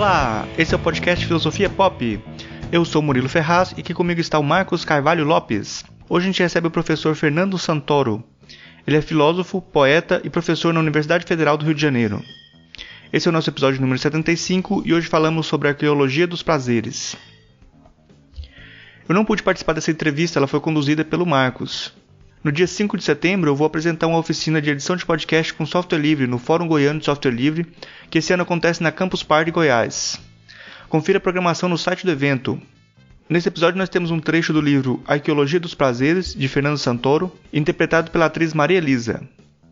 Olá, esse é o podcast Filosofia Pop. Eu sou Murilo Ferraz e aqui comigo está o Marcos Carvalho Lopes. Hoje a gente recebe o professor Fernando Santoro. Ele é filósofo, poeta e professor na Universidade Federal do Rio de Janeiro. Esse é o nosso episódio número 75 e hoje falamos sobre a arqueologia dos prazeres. Eu não pude participar dessa entrevista, ela foi conduzida pelo Marcos. No dia 5 de setembro eu vou apresentar uma oficina de edição de podcast com software livre no Fórum Goiano de Software Livre, que esse ano acontece na Campus Party Goiás. Confira a programação no site do evento. Nesse episódio nós temos um trecho do livro Arqueologia dos Prazeres, de Fernando Santoro, interpretado pela atriz Maria Elisa.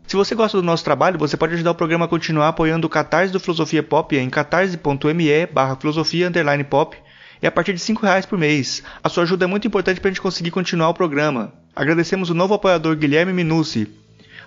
Se você gosta do nosso trabalho, você pode ajudar o programa a continuar apoiando o Catarse do Filosofia Pop em catarse.me/filosofia_pop e a partir de R$5 por mês. A sua ajuda é muito importante para a gente conseguir continuar o programa. Agradecemos o novo apoiador Guilherme Minucci.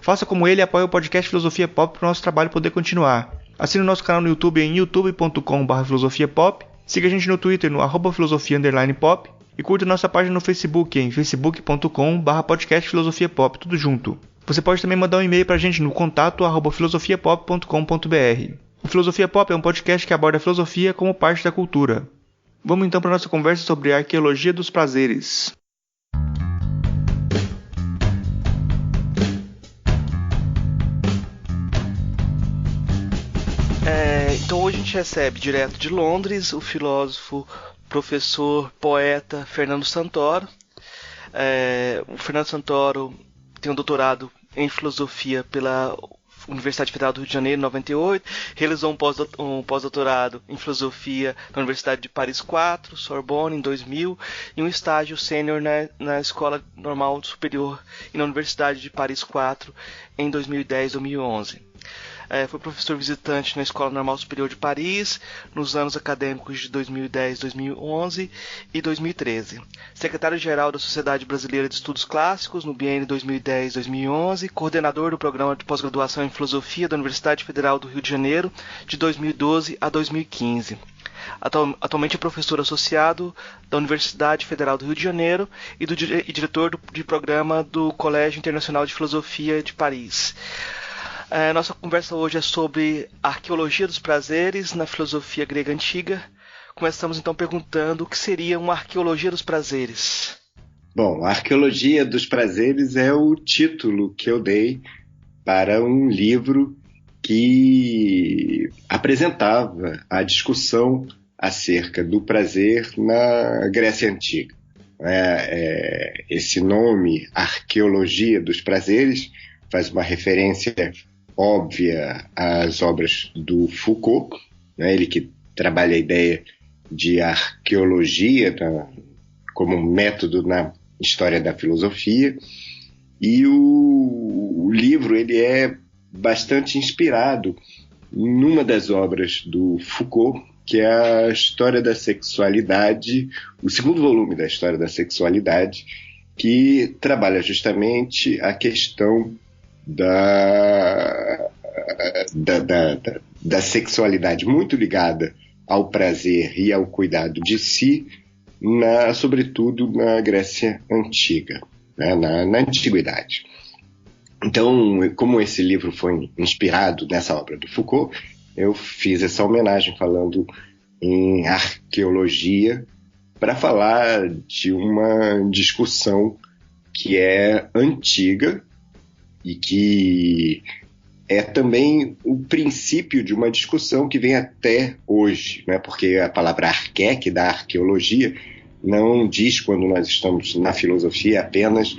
Faça como ele e apoie o podcast Filosofia Pop para o nosso trabalho poder continuar. Assine o nosso canal no YouTube em youtube.com/filosofiapop. Siga a gente no Twitter no @filosofia_pop e curta nossa página no Facebook em facebook.com/podcastfilosofiapop, tudo junto. Você pode também mandar um e-mail para a gente no contato@filosofiapop.com.br. O Filosofia Pop é um podcast que aborda a filosofia como parte da cultura. Vamos então para a nossa conversa sobre a arqueologia dos prazeres. Então hoje a gente recebe direto de Londres o filósofo, professor, poeta Fernando Santoro. O Fernando Santoro tem um doutorado em filosofia pela Universidade Federal do Rio de Janeiro, em 98, realizou um pós-doutorado em filosofia na Universidade de Paris IV, Sorbonne, em 2000, e um estágio sênior na Escola Normal Superior e na Universidade de Paris IV em 2010 e 2011. Foi professor visitante na Escola Normal Superior de Paris nos anos acadêmicos de 2010, 2011 e 2013. Secretário-geral da Sociedade Brasileira de Estudos Clássicos no biênio 2010-2011, coordenador do programa de pós-graduação em filosofia da Universidade Federal do Rio de Janeiro de 2012 a 2015. Atualmente é professor associado da Universidade Federal do Rio de Janeiro e diretor de programa do Colégio Internacional de Filosofia de Paris. Nossa conversa hoje é sobre a arqueologia dos prazeres na filosofia grega antiga. Começamos então perguntando o que seria uma arqueologia dos prazeres. Bom, a arqueologia dos prazeres é o título que eu dei para um livro que apresentava a discussão acerca do prazer na Grécia Antiga. Esse nome, Arqueologia dos Prazeres, faz uma referência óbvia às obras do Foucault, ele que trabalha a ideia de arqueologia como método na história da filosofia, e o livro ele é bastante inspirado numa das obras do Foucault, que é a História da Sexualidade, o segundo volume da História da Sexualidade, que trabalha justamente a questão da sexualidade muito ligada ao prazer e ao cuidado de si, sobretudo na Grécia Antiga, na Antiguidade. Então, como esse livro foi inspirado nessa obra do Foucault, eu fiz essa homenagem falando em arqueologia para falar de uma discussão que é antiga e que é também o princípio de uma discussão que vem até hoje, porque a palavra arqué, que dá arqueologia, não diz, quando nós estamos na filosofia, apenas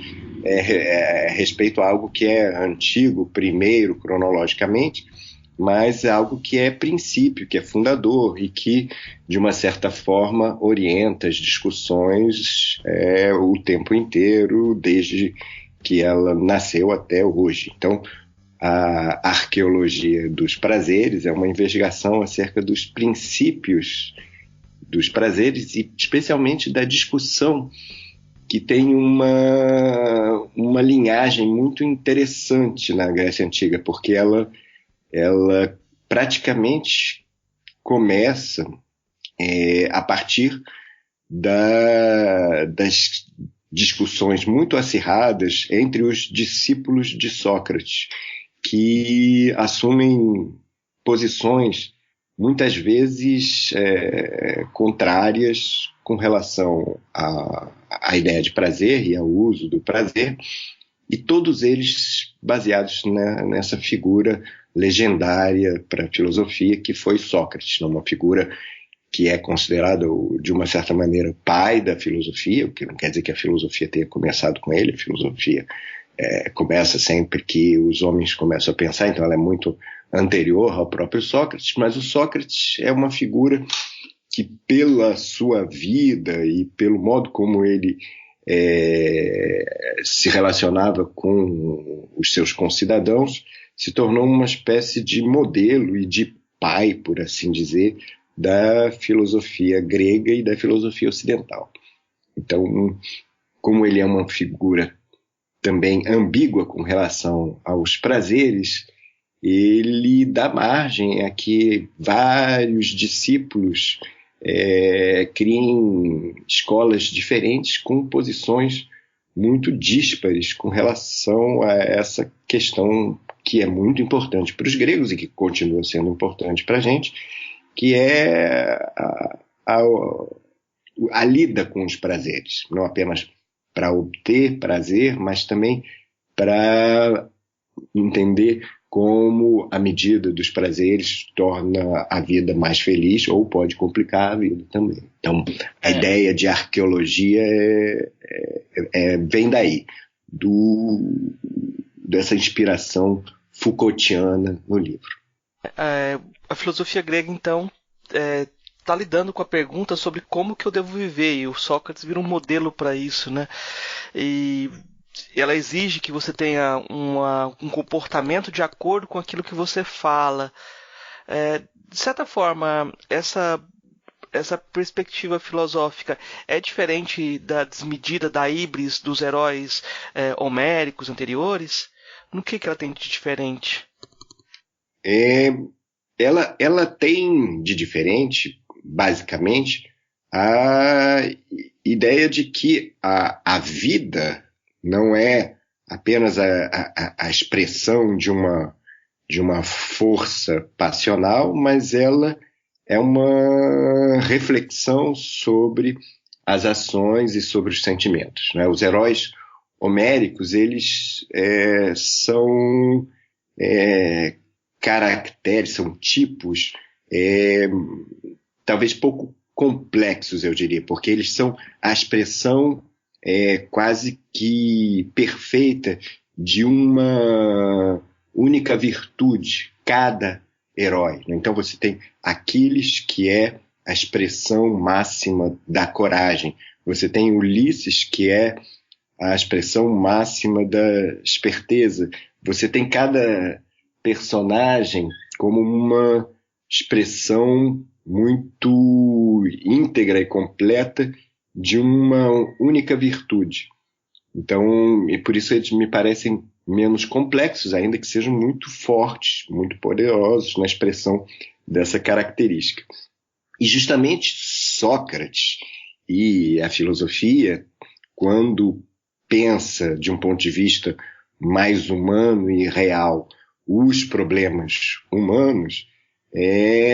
respeito a algo que é antigo, primeiro, cronologicamente, mas é algo que é princípio, que é fundador e que, de uma certa forma, orienta as discussões o tempo inteiro, desde que ela nasceu até hoje. Então, a arqueologia dos prazeres é uma investigação acerca dos princípios dos prazeres e, especialmente, da discussão que tem uma linhagem muito interessante na Grécia Antiga, porque ela praticamente começa a partir das discussões muito acirradas entre os discípulos de Sócrates, que assumem posições muitas vezes contrárias com relação à ideia de prazer e ao uso do prazer, e todos eles baseados nessa figura legendária para a filosofia que foi Sócrates, uma figura que é considerado, de uma certa maneira, pai da filosofia, o que não quer dizer que a filosofia tenha começado com ele. A filosofia começa sempre que os homens começam a pensar, então ela é muito anterior ao próprio Sócrates, mas o Sócrates é uma figura que, pela sua vida e pelo modo como ele se relacionava com os seus concidadãos, se tornou uma espécie de modelo e de pai, por assim dizer, da filosofia grega e da filosofia ocidental. Então, como ele é uma figura também ambígua com relação aos prazeres, ele dá margem a que vários discípulos criem escolas diferentes com posições muito díspares com relação a essa questão que é muito importante para os gregos e que continua sendo importante para a gente, que é a lida com os prazeres, não apenas para obter prazer, mas também para entender como a medida dos prazeres torna a vida mais feliz ou pode complicar a vida também. Então, a ideia de arqueologia vem daí, dessa inspiração Foucaultiana no livro. A filosofia grega, então, está lidando com a pergunta sobre como que eu devo viver, e o Sócrates vira um modelo para isso, né? E ela exige que você tenha um comportamento de acordo com aquilo que você fala. De certa forma, essa perspectiva filosófica é diferente da desmedida, da híbris dos heróis homéricos anteriores? No que ela tem de diferente? Ela tem de diferente, basicamente, a ideia de que a vida não é apenas a expressão de uma força passional, mas ela é uma reflexão sobre as ações e sobre os sentimentos, né? Os heróis homéricos, eles são caracteres, são tipos talvez pouco complexos, eu diria, porque eles são a expressão quase que perfeita de uma única virtude, cada herói. Então você tem Aquiles, que é a expressão máxima da coragem. Você tem Ulisses, que é a expressão máxima da esperteza. Você tem cada personagem como uma expressão muito íntegra e completa de uma única virtude. Então, e por isso eles me parecem menos complexos, ainda que sejam muito fortes, muito poderosos na expressão dessa característica. E justamente Sócrates e a filosofia, quando pensa de um ponto de vista mais humano e real os problemas humanos,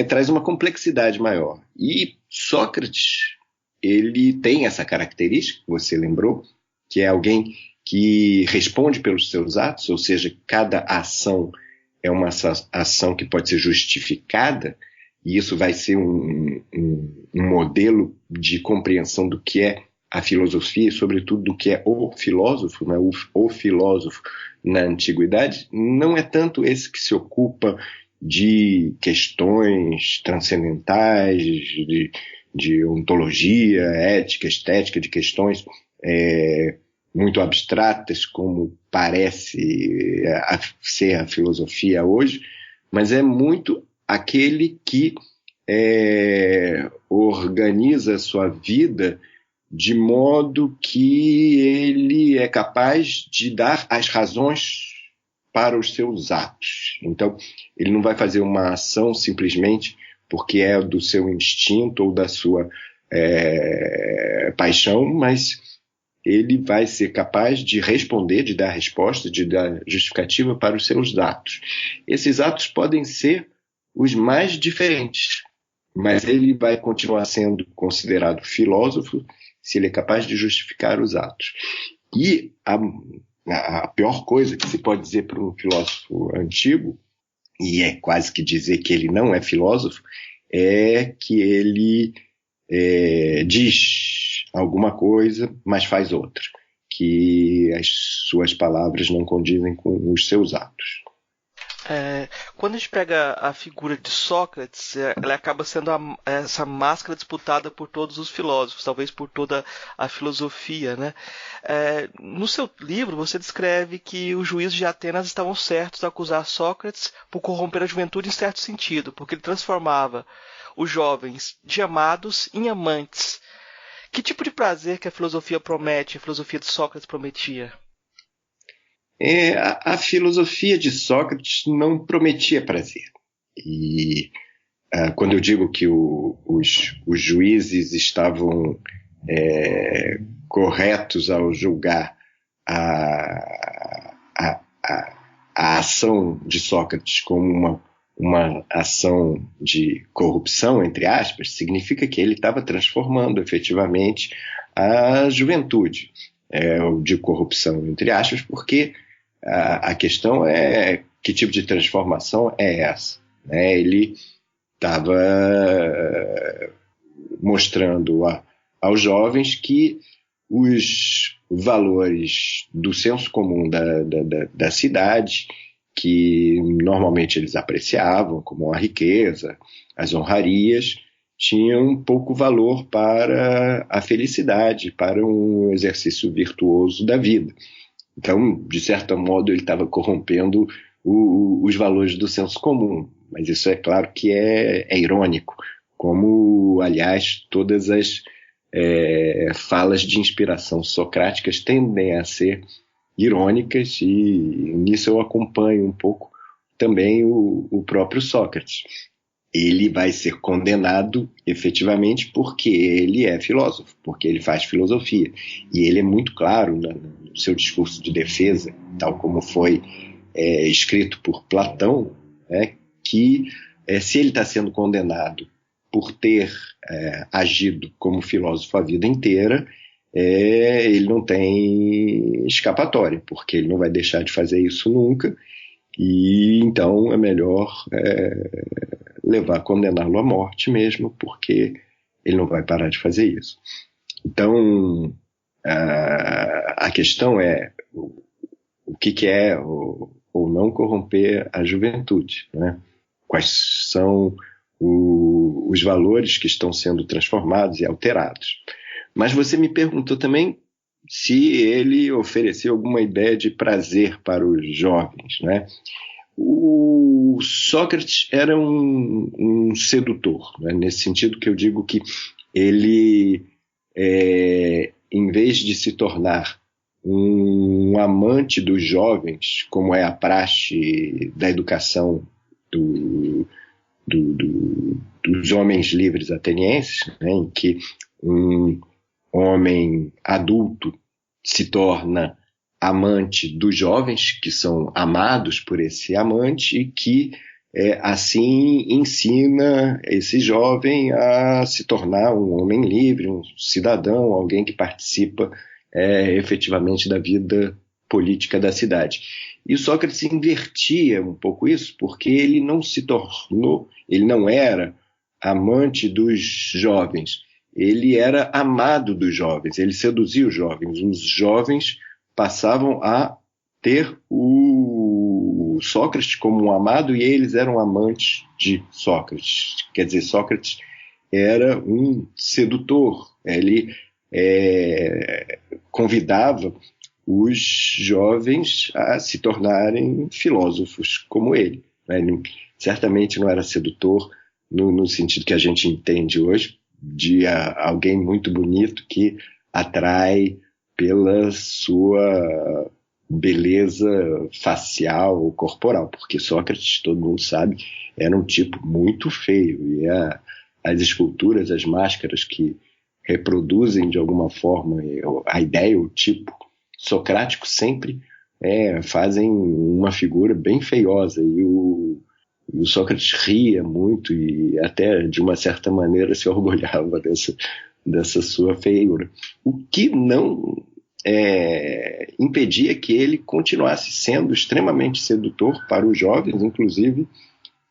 traz uma complexidade maior. E Sócrates, ele tem essa característica, que você lembrou, que é alguém que responde pelos seus atos, ou seja, cada ação é uma ação que pode ser justificada, e isso vai ser um modelo de compreensão do que é a filosofia e, sobretudo, do que é o filósofo, né? O filósofo na antiguidade não é tanto esse que se ocupa de questões transcendentais, de ontologia, ética, estética, de questões muito abstratas, como parece ser a filosofia hoje, mas é muito aquele que organiza a sua vida de modo que ele é capaz de dar as razões para os seus atos. Então, ele não vai fazer uma ação simplesmente porque é do seu instinto ou da sua paixão, mas ele vai ser capaz de responder, de dar resposta, de dar justificativa para os seus atos. Esses atos podem ser os mais diferentes. Mas ele vai continuar sendo considerado filósofo se ele é capaz de justificar os atos. E a pior coisa que se pode dizer para um filósofo antigo, e é quase que dizer que ele não é filósofo, é que ele diz alguma coisa, mas faz outra. Que as suas palavras não condizem com os seus atos. Quando a gente pega a figura de Sócrates, ela acaba sendo essa máscara disputada por todos os filósofos, talvez por toda a filosofia, né? No seu livro, você descreve que os juízes de Atenas estavam certos a acusar Sócrates por corromper a juventude em certo sentido, porque ele transformava os jovens de amados em amantes. Que tipo de prazer que a filosofia promete, a filosofia de Sócrates prometia? A filosofia de Sócrates não prometia prazer. E quando eu digo que os juízes estavam corretos ao julgar a ação de Sócrates como uma ação de corrupção, entre aspas, significa que ele estava transformando efetivamente a juventude de corrupção, entre aspas, porque a questão é que tipo de transformação é essa, né? Ele estava mostrando aos jovens que os valores do senso comum da cidade, que normalmente eles apreciavam, como a riqueza, as honrarias, tinham pouco valor para a felicidade, para um exercício virtuoso da vida. Então, de certo modo, ele estava corrompendo os valores do senso comum. Mas isso é claro que é irônico, como, aliás, todas as falas de inspiração socráticas tendem a ser irônicas, e nisso eu acompanho um pouco também o próprio Sócrates. Ele vai ser condenado efetivamente porque ele é filósofo, porque ele faz filosofia. E ele é muito claro no seu discurso de defesa, tal como foi escrito por Platão, que se ele está sendo condenado por ter agido como filósofo a vida inteira, ele não tem escapatória, porque ele não vai deixar de fazer isso nunca, e então é melhor condená-lo à morte mesmo, porque ele não vai parar de fazer isso. Então, a questão é o que é ou não corromper a juventude, né? Quais são os valores que estão sendo transformados e alterados. Mas você me perguntou também se ele ofereceu alguma ideia de prazer para os jovens, né? O Sócrates era um sedutor, né? Nesse sentido que eu digo que ele, em vez de se tornar um amante dos jovens, como é a praxe da educação dos homens livres atenienses, né? Em que um homem adulto se torna amante dos jovens, que são amados por esse amante, e que assim ensina esse jovem a se tornar um homem livre, um cidadão, alguém que participa efetivamente da vida política da cidade. E Sócrates invertia um pouco isso, porque ele ele não era amante dos jovens, ele era amado dos jovens, ele seduzia os jovens. Os jovens passavam a ter o Sócrates como um amado e eles eram amantes de Sócrates. Quer dizer, Sócrates era um sedutor, ele convidava os jovens a se tornarem filósofos como ele. Ele certamente não era sedutor no sentido que a gente entende hoje, de alguém muito bonito que atrai pela sua beleza facial ou corporal, porque Sócrates, todo mundo sabe, era um tipo muito feio, e as esculturas, as máscaras que reproduzem de alguma forma a ideia, o tipo socrático, sempre fazem uma figura bem feiosa, e o o Sócrates ria muito e até, de uma certa maneira, se orgulhava dessa sua feiura. O que não impedia que ele continuasse sendo extremamente sedutor para os jovens, inclusive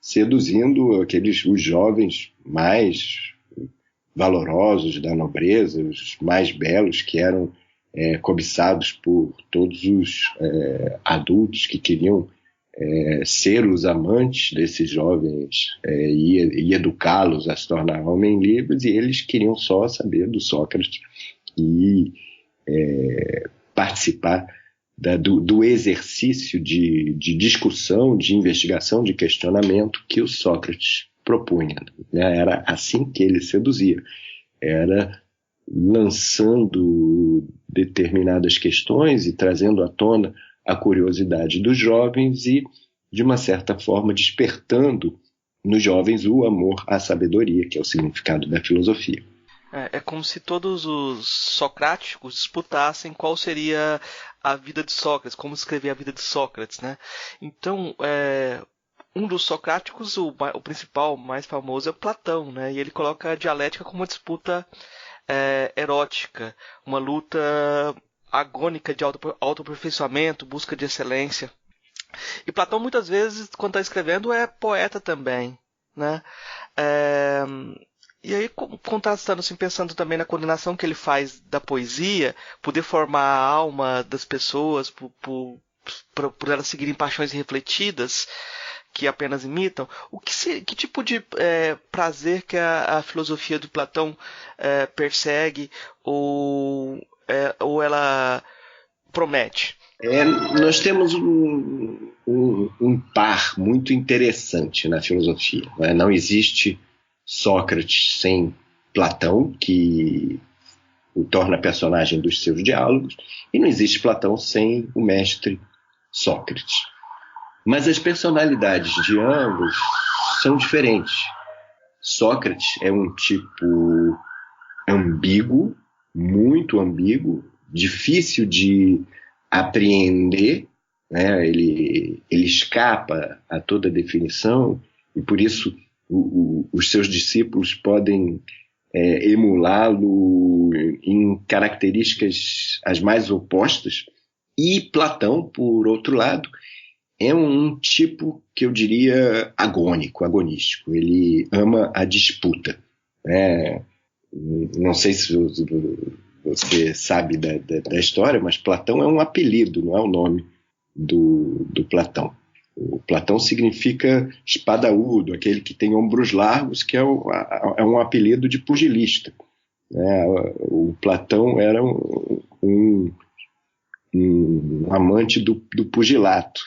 seduzindo os jovens mais valorosos da nobreza, os mais belos, que eram cobiçados por todos os adultos que queriam ser os amantes desses jovens e educá-los a se tornar homens livres, e eles queriam só saber do Sócrates e participar do exercício de discussão, de investigação, de questionamento que o Sócrates propunha. Era assim que ele seduzia. Era lançando determinadas questões e trazendo à tona a curiosidade dos jovens e, de uma certa forma, despertando nos jovens o amor à sabedoria, que é o significado da filosofia. É como se todos os socráticos disputassem qual seria a vida de Sócrates, como escrever a vida de Sócrates, né? Então, um dos socráticos, o principal, mais famoso, é Platão, né? E ele coloca a dialética como uma disputa erótica, uma luta agônica de autoaperfeiçoamento, busca de excelência. E Platão, muitas vezes, quando está escrevendo, é poeta também, né? E aí, contrastando, assim, pensando também na condenação que ele faz da poesia, poder formar a alma das pessoas, por elas seguirem paixões irrefletidas, que apenas imitam, que tipo de prazer que a filosofia de Platão persegue ou ela promete? Nós temos um par muito interessante na filosofia. Não existe Sócrates sem Platão, que o torna personagem dos seus diálogos, e não existe Platão sem o mestre Sócrates. Mas as personalidades de ambos são diferentes. Sócrates é um tipo ambíguo, muito ambíguo, difícil de apreender, né? Ele escapa a toda definição e, por isso, os seus discípulos podem emulá-lo em características as mais opostas. E Platão, por outro lado, é um tipo que eu diria agonístico. Ele ama a disputa. Não sei se você sabe da história, mas Platão é um apelido, não é o nome do Platão. O Platão significa espadaúdo, aquele que tem ombros largos, que é um apelido de pugilista. O Platão era um amante do pugilato.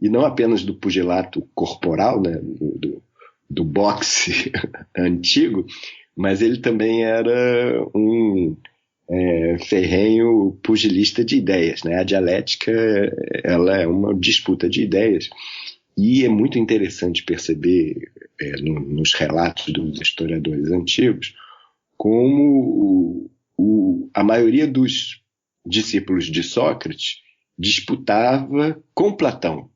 E não apenas do pugilato corporal, né, do boxe antigo, mas ele também era um ferrenho pugilista de ideias, né? A dialética ela é uma disputa de ideias e é muito interessante perceber nos relatos dos historiadores antigos como a maioria dos discípulos de Sócrates disputava com Platão.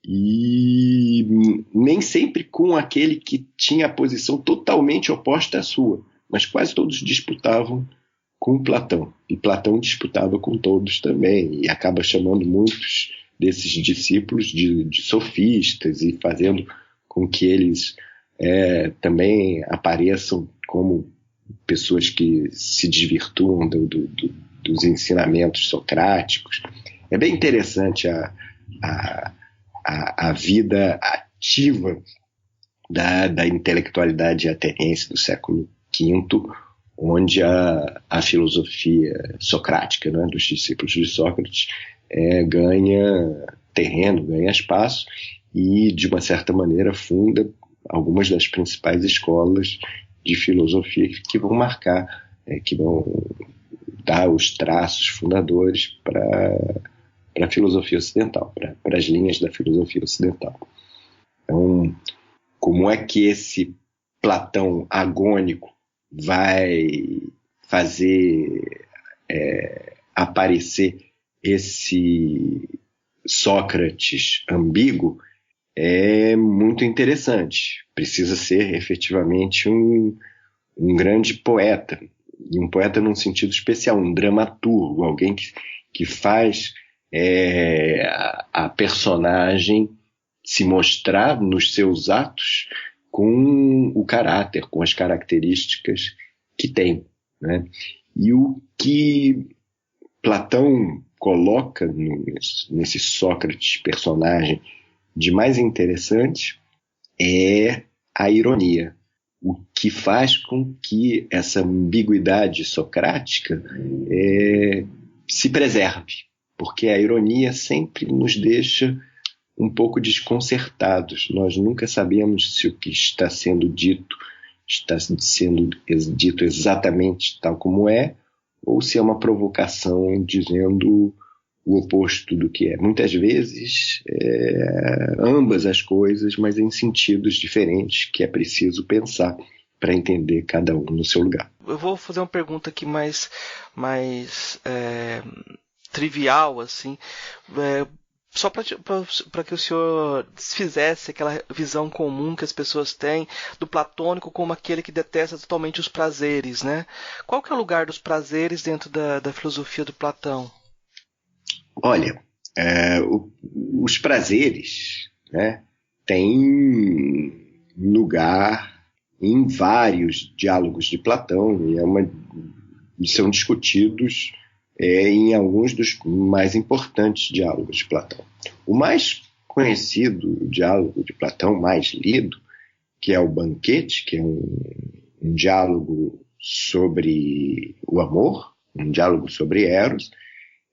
E nem sempre com aquele que tinha a posição totalmente oposta à sua, mas quase todos disputavam com Platão. E Platão disputava com todos também, e acaba chamando muitos desses discípulos de sofistas e fazendo com que eles também apareçam como pessoas que se desvirtuam dos ensinamentos socráticos. É bem interessante a vida ativa da intelectualidade ateniense do século V, onde a filosofia socrática, né, dos discípulos de Sócrates, ganha terreno, ganha espaço e, de uma certa maneira, funda algumas das principais escolas de filosofia que vão marcar, que vão dar os traços fundadores para a filosofia ocidental, para as linhas da filosofia ocidental. Então, como é que esse Platão agônico vai fazer aparecer esse Sócrates ambíguo? é muito interessante. Precisa ser efetivamente um grande poeta, e um poeta num sentido especial, um dramaturgo, alguém que faz a personagem se mostrar nos seus atos com o caráter, com as características que tem, né? E o que Platão coloca nesse Sócrates personagem de mais interessante é a ironia, o que faz com que essa ambiguidade socrática se preserve, porque a ironia sempre nos deixa um pouco desconcertados. Nós nunca sabemos se o que está sendo dito exatamente tal como é, ou se é uma provocação dizendo o oposto do que é. Muitas vezes, ambas as coisas, mas em sentidos diferentes, que é preciso pensar para entender cada um no seu lugar. Eu vou fazer uma pergunta aqui mais trivial, assim, só para que o senhor desfizesse aquela visão comum que as pessoas têm do platônico como aquele que detesta totalmente os prazeres, né? Qual que é o lugar dos prazeres dentro da filosofia do Platão? Olha, os prazeres, né, têm lugar em vários diálogos de Platão e são discutidos em alguns dos mais importantes diálogos de Platão. O mais conhecido diálogo de Platão, mais lido, que é o Banquete, que é um diálogo sobre o amor, um diálogo sobre Eros,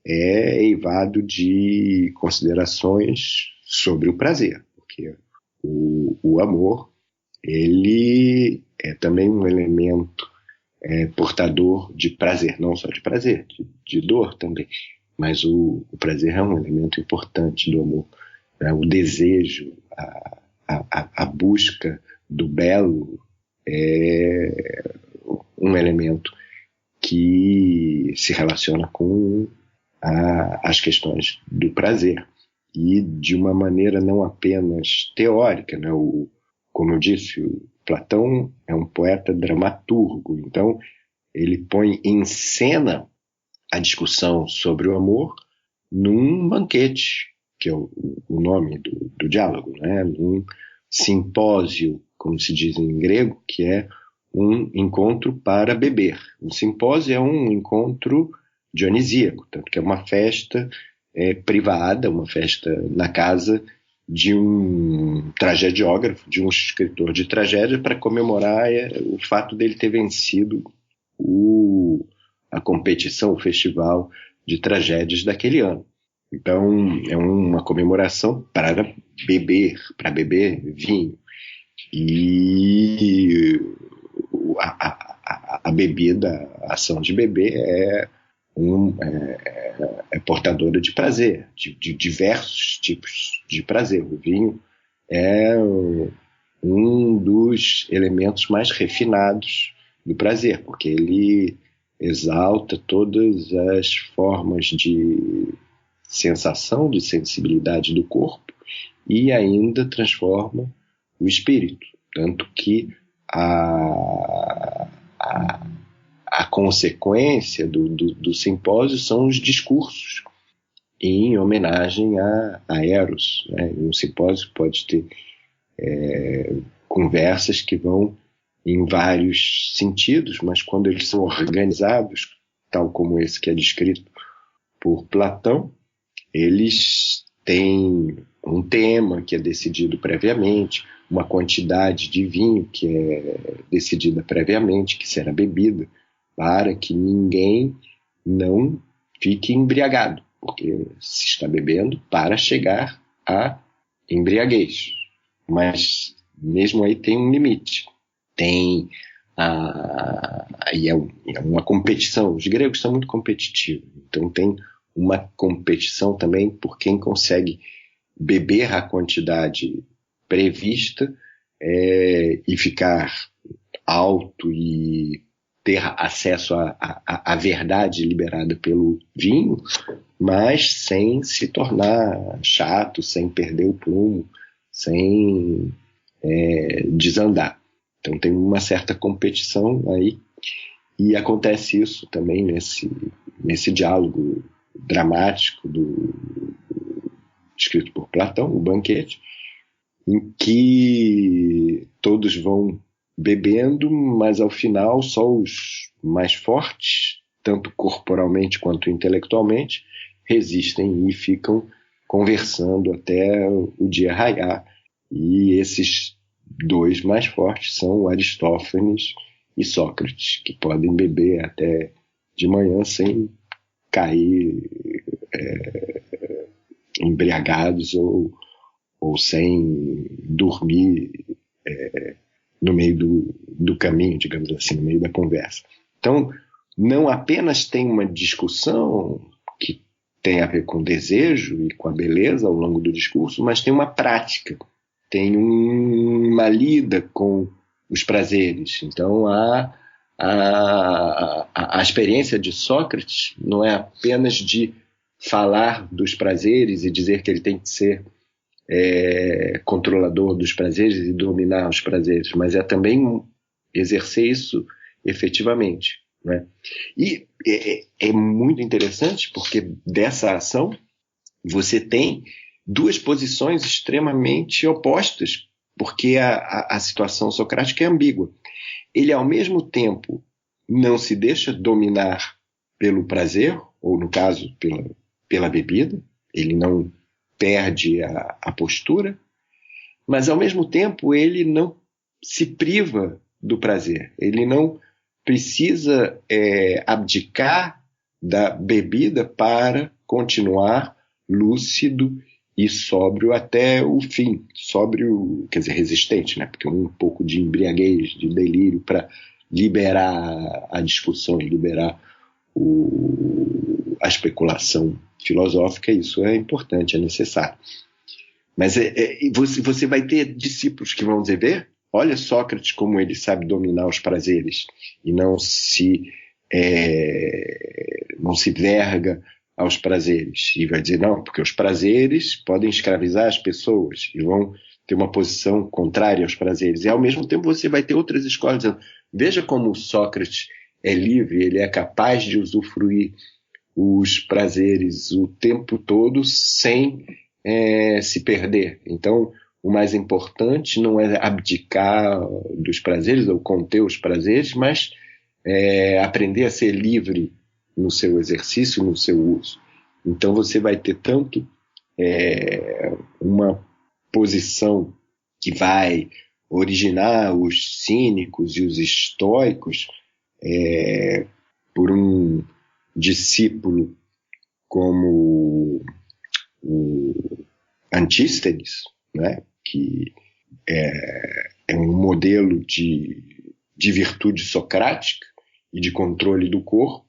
é eivado de considerações sobre o prazer, porque o amor ele é também um elemento portador de prazer, não só de prazer, de dor também, mas o prazer é um elemento importante do amor, né? O desejo, a busca do belo é um elemento que se relaciona com as questões do prazer, e de uma maneira não apenas teórica, né? Como eu disse, o Platão é um poeta dramaturgo, então ele põe em cena a discussão sobre o amor num banquete, que é o nome do diálogo, né? Num simpósio, como se diz em grego, que é um encontro para beber. Um simpósio é um encontro dionisíaco, tanto que é uma festa privada, uma festa na casa de um tragediógrafo, de um escritor de tragédia, para comemorar o fato dele ter vencido a competição, o festival de tragédias daquele ano. Então, é uma comemoração para beber vinho. E a bebida, a ação de beber é portadora de prazer, de diversos tipos de prazer. O vinho é um dos elementos mais refinados do prazer, porque ele exalta todas as formas de sensação, de sensibilidade do corpo e ainda transforma o espírito. Tanto que a consequência do simpósio são os discursos em homenagem a Eros, né? Um simpósio pode ter conversas que vão em vários sentidos, mas quando eles são organizados, tal como esse que é descrito por Platão, eles têm um tema que é decidido previamente, uma quantidade de vinho que é decidida previamente, que será bebida, para que ninguém não fique embriagado, porque se está bebendo para chegar à embriaguez. Mas mesmo aí tem um limite. É uma competição. Os gregos são muito competitivos, então tem uma competição também por quem consegue beber a quantidade prevista e ficar alto e ter acesso à verdade liberada pelo vinho, mas sem se tornar chato, sem perder o prumo, sem desandar. Então tem uma certa competição aí, e acontece isso também nesse diálogo dramático escrito por Platão, o Banquete, em que todos vão bebendo, mas ao final só os mais fortes, tanto corporalmente quanto intelectualmente, resistem e ficam conversando até o dia raiar. E esses dois mais fortes são Aristófanes e Sócrates, que podem beber até de manhã sem cair embriagados ou sem dormir no meio do caminho, digamos assim, no meio da conversa. Então, não apenas tem uma discussão que tem a ver com desejo e com a beleza ao longo do discurso, mas tem uma prática, tem uma lida com os prazeres. Então, a experiência de Sócrates não é apenas de falar dos prazeres e dizer que ele tem que ser controlador dos prazeres e dominar os prazeres, mas é também exercer isso efetivamente, né? E é muito interessante porque dessa ação você tem duas posições extremamente opostas, porque a situação socrática é ambígua. Ele, ao mesmo tempo, não se deixa dominar pelo prazer, ou, no caso, pela bebida, ele não perde a postura, mas, ao mesmo tempo, ele não se priva do prazer. Ele não precisa abdicar da bebida para continuar lúcido e sóbrio até o fim. Sóbrio, quer dizer, resistente, né? Porque um pouco de embriaguez, de delírio para liberar a discussão e liberar a especulação filosófica, isso é importante, é necessário. Mas você vai ter discípulos que vão dizer, olha Sócrates como ele sabe dominar os prazeres e não se verga aos prazeres. E vai dizer, não, porque os prazeres podem escravizar as pessoas e vão ter uma posição contrária aos prazeres. E ao mesmo tempo você vai ter outras escolas dizendo, veja como Sócrates é livre, ele é capaz de usufruir os prazeres o tempo todo sem se perder. Então, o mais importante não é abdicar dos prazeres ou conter os prazeres, mas aprender a ser livre no seu exercício, no seu uso. Então você vai ter tanto uma posição que vai originar os cínicos e os estoicos por um discípulo como o Antístenes, né, que é um modelo de virtude socrática e de controle do corpo,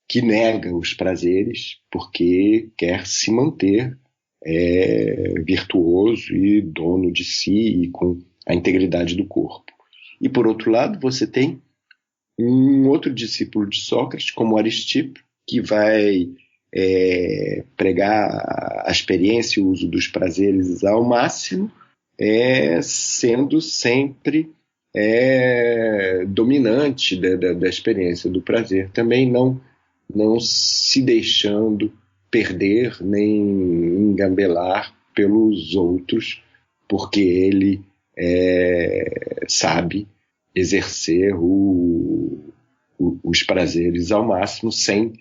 que nega os prazeres porque quer se manter virtuoso e dono de si e com a integridade do corpo. E, por outro lado, você tem um outro discípulo de Sócrates, como Aristipo, que vai pregar a experiência e o uso dos prazeres ao máximo, sendo sempre dominante da experiência do prazer, também não se deixando perder nem engambelar pelos outros, porque ele sabe exercer os prazeres ao máximo sem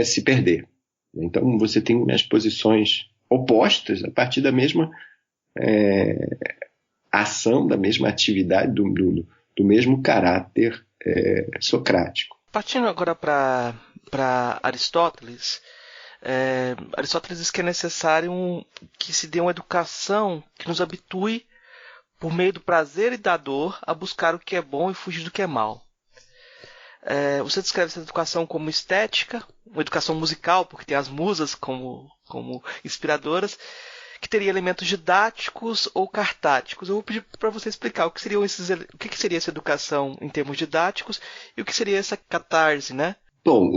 se perder. Então você tem as posições opostas a partir da mesma ação, da mesma atividade, do mesmo caráter socrático. Partindo agora para Aristóteles, Aristóteles diz que é necessário que se dê uma educação que nos habitue, por meio do prazer e da dor, a buscar o que é bom e fugir do que é mal. Você descreve essa educação como estética, uma educação musical, porque tem as musas como inspiradoras, que teria elementos didáticos ou cartáticos. Eu vou pedir para você explicar o que seria essa educação em termos didáticos e o que seria essa catarse, né? Bom,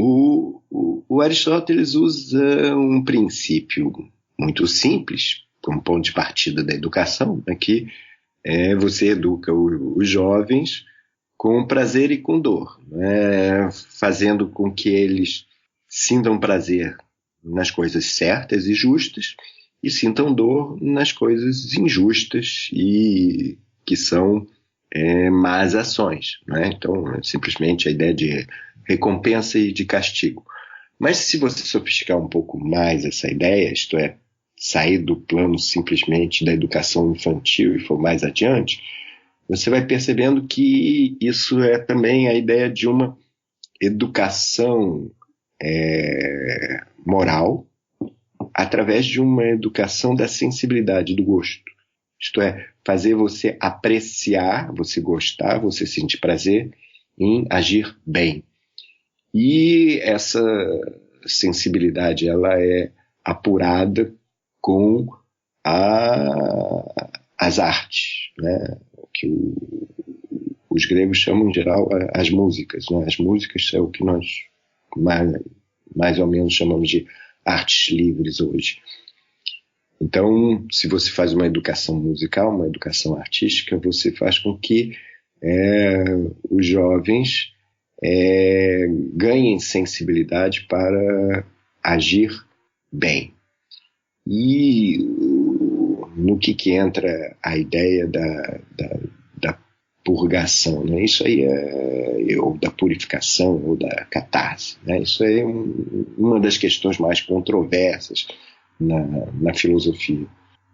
o Aristóteles usa um princípio muito simples, como ponto de partida da educação, né, que você educa os jovens com prazer e com dor, né, fazendo com que eles sintam prazer nas coisas certas e justas e sintam dor nas coisas injustas e que são más ações, né? Então, simplesmente a ideia de recompensa e de castigo. Mas se você sofisticar um pouco mais essa ideia, isto é, sair do plano simplesmente da educação infantil e for mais adiante, você vai percebendo que isso é também a ideia de uma educação moral através de uma educação da sensibilidade do gosto. Isto é, fazer você apreciar, você gostar, você sentir prazer em agir bem. E essa sensibilidade ela é apurada com as artes, né? Que os gregos chamam em geral as músicas, né? As músicas é o que nós mais ou menos chamamos de artes livres hoje. Então, se você faz uma educação musical, uma educação artística, você faz com que os jovens ganhem sensibilidade para agir bem. E no que entra a ideia da purgação, né? Isso aí ou da purificação, ou da catarse, né? Isso é uma das questões mais controversas na filosofia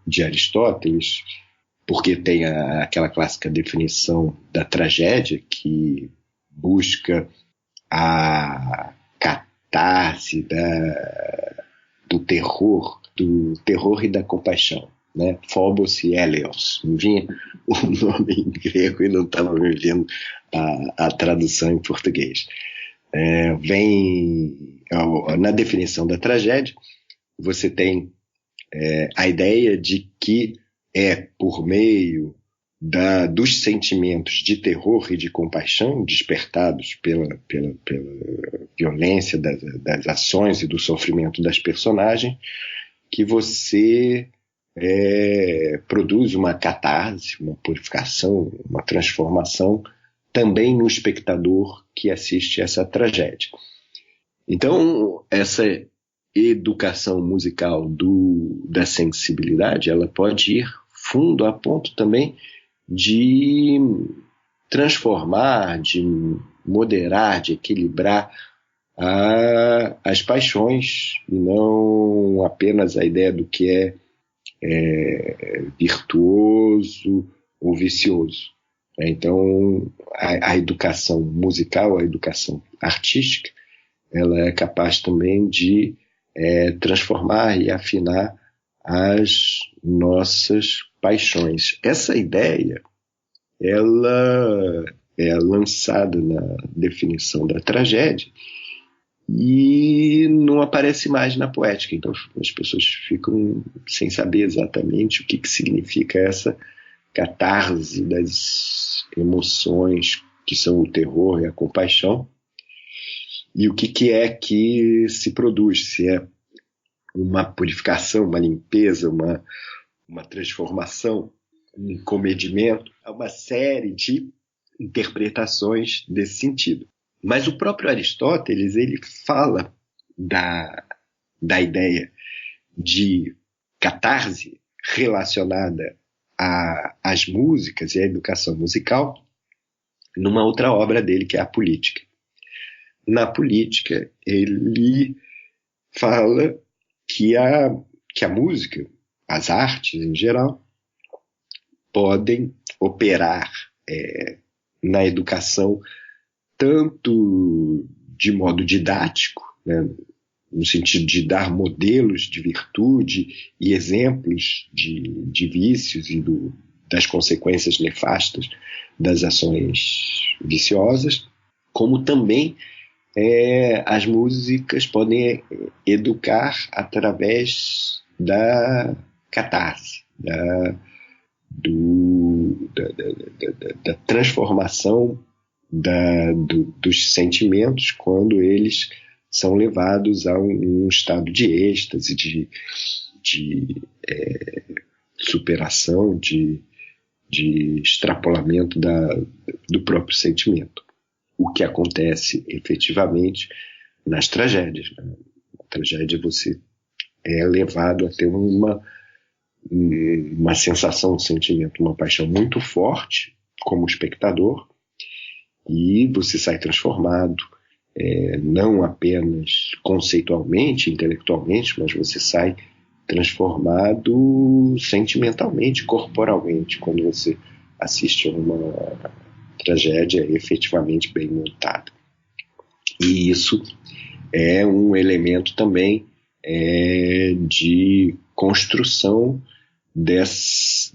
de Aristóteles, porque tem aquela clássica definição da tragédia que busca a catarse do terror e da compaixão, né? Phobos e Hélios. Me vinha o nome em grego e não estava me vindo a tradução em português. Na definição da tragédia, você tem a ideia de que por meio dos sentimentos de terror e de compaixão despertados pela violência das ações e do sofrimento das personagens, que você produz uma catarse, uma purificação, uma transformação também no espectador que assiste essa tragédia. Então, essa educação musical da sensibilidade, ela pode ir fundo a ponto também de transformar, de moderar, de equilibrar as paixões, e não apenas a ideia do que é virtuoso ou vicioso. Então, a educação musical, a educação artística, ela é capaz também de transformar e afinar as nossas paixões. Essa ideia, ela é lançada na definição da tragédia e não aparece mais na poética. Então as pessoas ficam sem saber exatamente o que significa essa catarse das emoções que são o terror e a compaixão, e o que é que se produz, se é uma purificação, uma limpeza, uma transformação, um comedimento. Há uma série de interpretações desse sentido. Mas o próprio Aristóteles, ele fala da ideia de catarse relacionada às músicas e à educação musical numa outra obra dele, que é a Política. Na Política, ele fala que a música, as artes em geral, podem operar na educação tanto de modo didático, né, no sentido de dar modelos de virtude e exemplos de vícios e das consequências nefastas das ações viciosas, como também as músicas podem educar através da catarse, da transformação dos sentimentos quando eles são levados a um estado de êxtase, de superação, de extrapolamento do próprio sentimento. O que acontece efetivamente nas tragédias. Né? Na tragédia você é levado a ter uma sensação, um sentimento, uma paixão muito forte como espectador, e você sai transformado, não apenas conceitualmente, intelectualmente, mas você sai transformado sentimentalmente, corporalmente, quando você assiste a uma tragédia efetivamente bem montada. E isso é um elemento também de construção dessa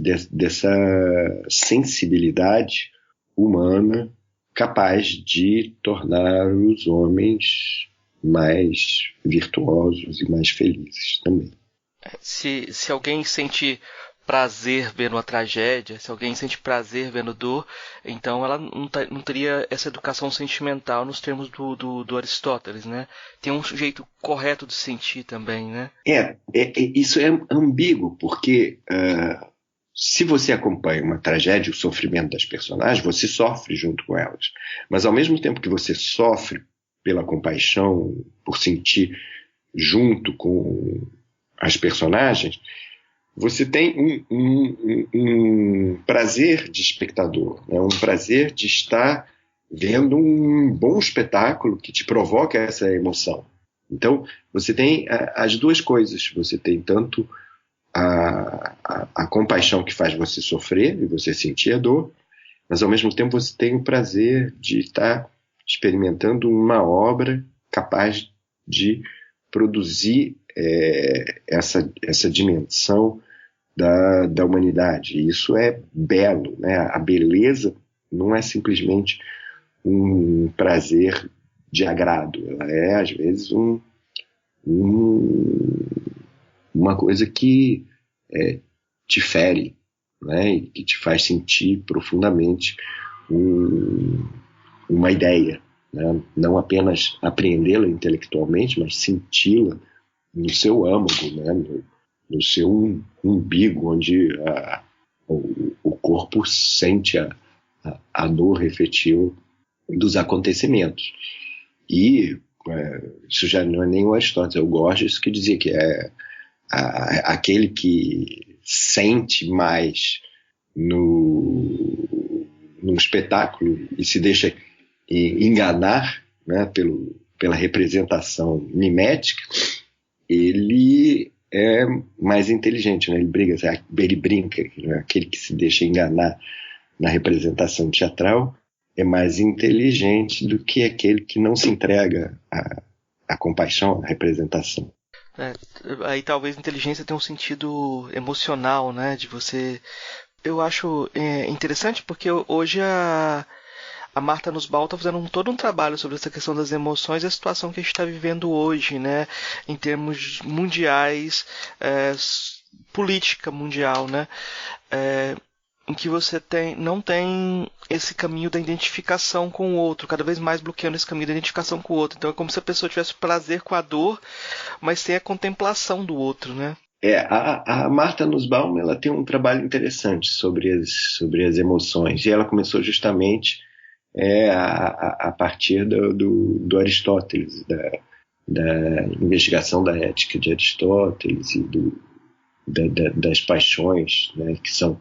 sensibilidade humana capaz de tornar os homens mais virtuosos e mais felizes também. Se alguém sente prazer vendo a tragédia, se alguém sente prazer vendo dor, então ela não teria essa educação sentimental nos termos do Aristóteles, né? Tem um jeito correto de sentir também, né? Isso é ambíguo, porque se você acompanha uma tragédia, o sofrimento das personagens, você sofre junto com elas. Mas ao mesmo tempo que você sofre pela compaixão, por sentir junto com as personagens, você tem um prazer de espectador, né? Um prazer de estar vendo um bom espetáculo que te provoca essa emoção. Então, você tem as duas coisas. Você tem tanto a compaixão que faz você sofrer e você sentir a dor, mas ao mesmo tempo você tem o prazer de estar experimentando uma obra capaz de produzir essa dimensão da humanidade. E isso é belo, né? A beleza não é simplesmente um prazer de agrado, ela é às vezes uma coisa que te fere, né? E que te faz sentir profundamente uma ideia, né? Não apenas apreendê-la intelectualmente, mas senti-la no seu âmago, né? No seu umbigo, onde o corpo sente a dor efetiva dos acontecimentos. E isso já não é nem o Aristóteles, é o Gorgias que dizia que aquele que sente mais no espetáculo e se deixa enganar, né, pela representação mimética, ele é mais inteligente, né? Ele brinca, né? Aquele que se deixa enganar na representação teatral é mais inteligente do que aquele que não se entrega à compaixão, à representação. Aí talvez inteligência tenha um sentido emocional, né? De você. Eu acho interessante porque hoje a Marta Nussbaum está fazendo todo um trabalho sobre essa questão das emoções e a situação que a gente está vivendo hoje, né? Em termos mundiais, política mundial, né? Em que você não tem esse caminho da identificação com o outro, cada vez mais bloqueando esse caminho da identificação com o outro. Então é como se a pessoa tivesse prazer com a dor, mas sem a contemplação do outro, né? A Marta Nussbaum, ela tem um trabalho interessante sobre as emoções, e ela começou justamente a partir do Aristóteles, da investigação da ética de Aristóteles e das paixões, né, que são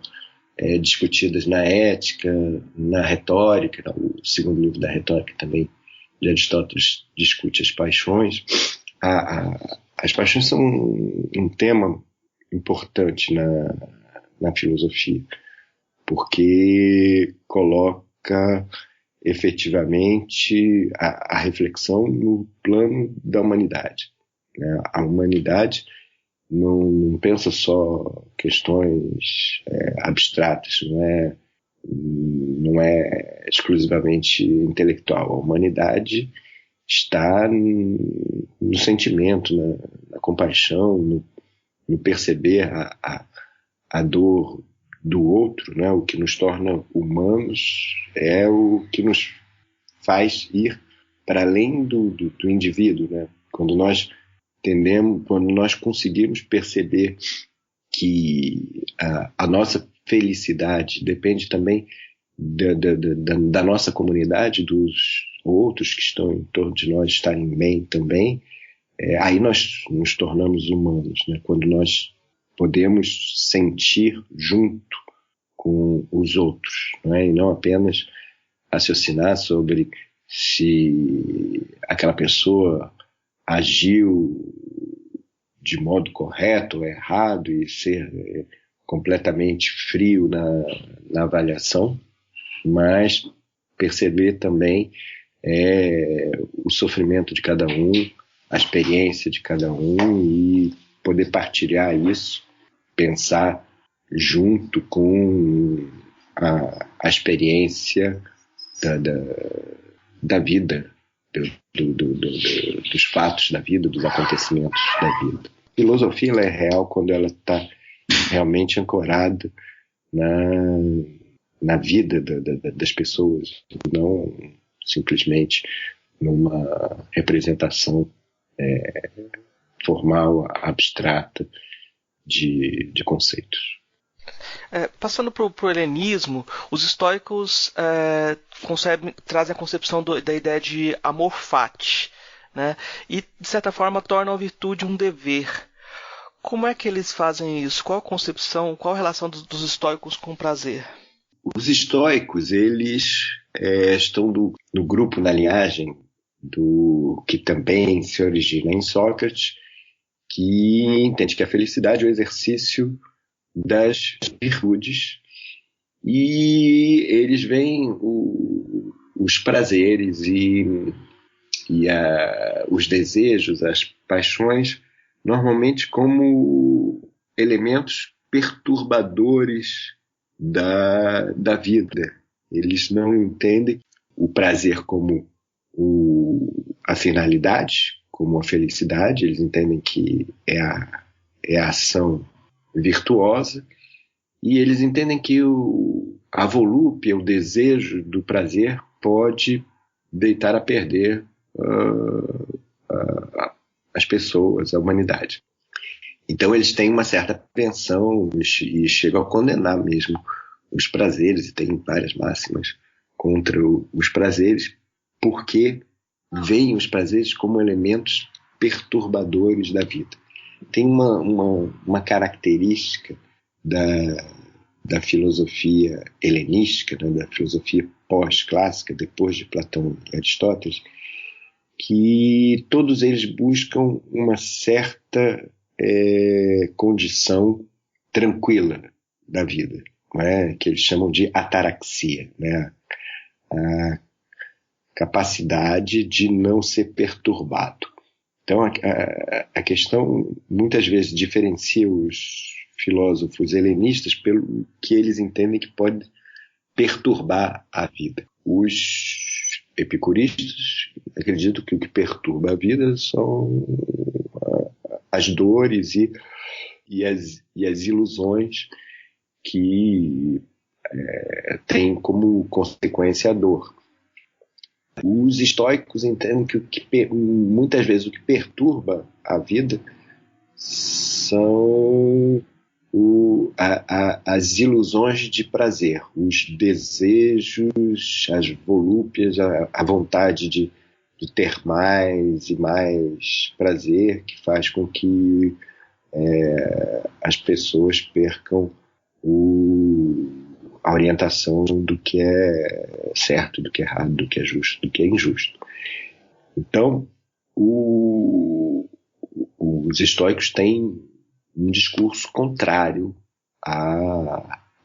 discutidas na ética, na retórica. O segundo livro da retórica também de Aristóteles discute as paixões. As paixões são um tema importante na filosofia, porque coloca efetivamente a reflexão no plano da humanidade, né? A humanidade não pensa só questões abstratas, não é exclusivamente intelectual. A humanidade está no sentimento, na compaixão, no perceber a dor do outro, né? O que nos torna humanos é o que nos faz ir para além do indivíduo, né? Quando nós conseguimos perceber que a nossa felicidade depende também da nossa comunidade, dos outros que estão em torno de nós estarem bem também, aí nós nos tornamos humanos, né? Quando nós podemos sentir junto com os outros, né? E não apenas raciocinar sobre se aquela pessoa agiu de modo correto ou errado e ser completamente frio na avaliação, mas perceber também o sofrimento de cada um, a experiência de cada um e poder partilhar isso, pensar junto com a experiência da vida, dos fatos da vida, dos acontecimentos da vida. A filosofia ela é real quando ela está realmente ancorada na vida das pessoas, não simplesmente numa representação formal, abstrata de conceitos. Passando para o helenismo, os estoicos trazem a concepção da ideia de amor fati, né? E, de certa forma, tornam a virtude um dever. Como é que eles fazem isso? Qual a concepção, qual a relação dos estoicos com o prazer? Os estoicos, eles estão no grupo, na linhagem, do que também se origina em Sócrates, que entende que a felicidade é o exercício das virtudes, e eles veem os prazeres e os desejos, as paixões, normalmente como elementos perturbadores da vida. Eles não entendem o prazer como a finalidade, como a felicidade. Eles entendem que é a ação virtuosa, e eles entendem que a volúpia, o desejo do prazer pode deitar a perder as pessoas, a humanidade. Então eles têm uma certa apreensão e chegam a condenar mesmo os prazeres, e tem várias máximas contra os prazeres, porque veem os prazeres como elementos perturbadores da vida. Tem uma característica da filosofia helenística, né, da filosofia pós-clássica, depois de Platão e Aristóteles, que todos eles buscam uma certa condição tranquila da vida, né, que eles chamam de ataraxia, né, a capacidade de não ser perturbado. Então, a questão muitas vezes diferencia os filósofos helenistas pelo que eles entendem que pode perturbar a vida. Os epicuristas acreditam que o que perturba a vida são as dores e as ilusões que têm como consequência a dor. Os estoicos entendem que muitas vezes o que perturba a vida são as ilusões de prazer, os desejos, as volúpias, a vontade de ter mais e mais prazer, que faz com que as pessoas percam a orientação do que é certo, do que é errado, do que é justo, do que é injusto. Então, os estoicos têm um discurso contrário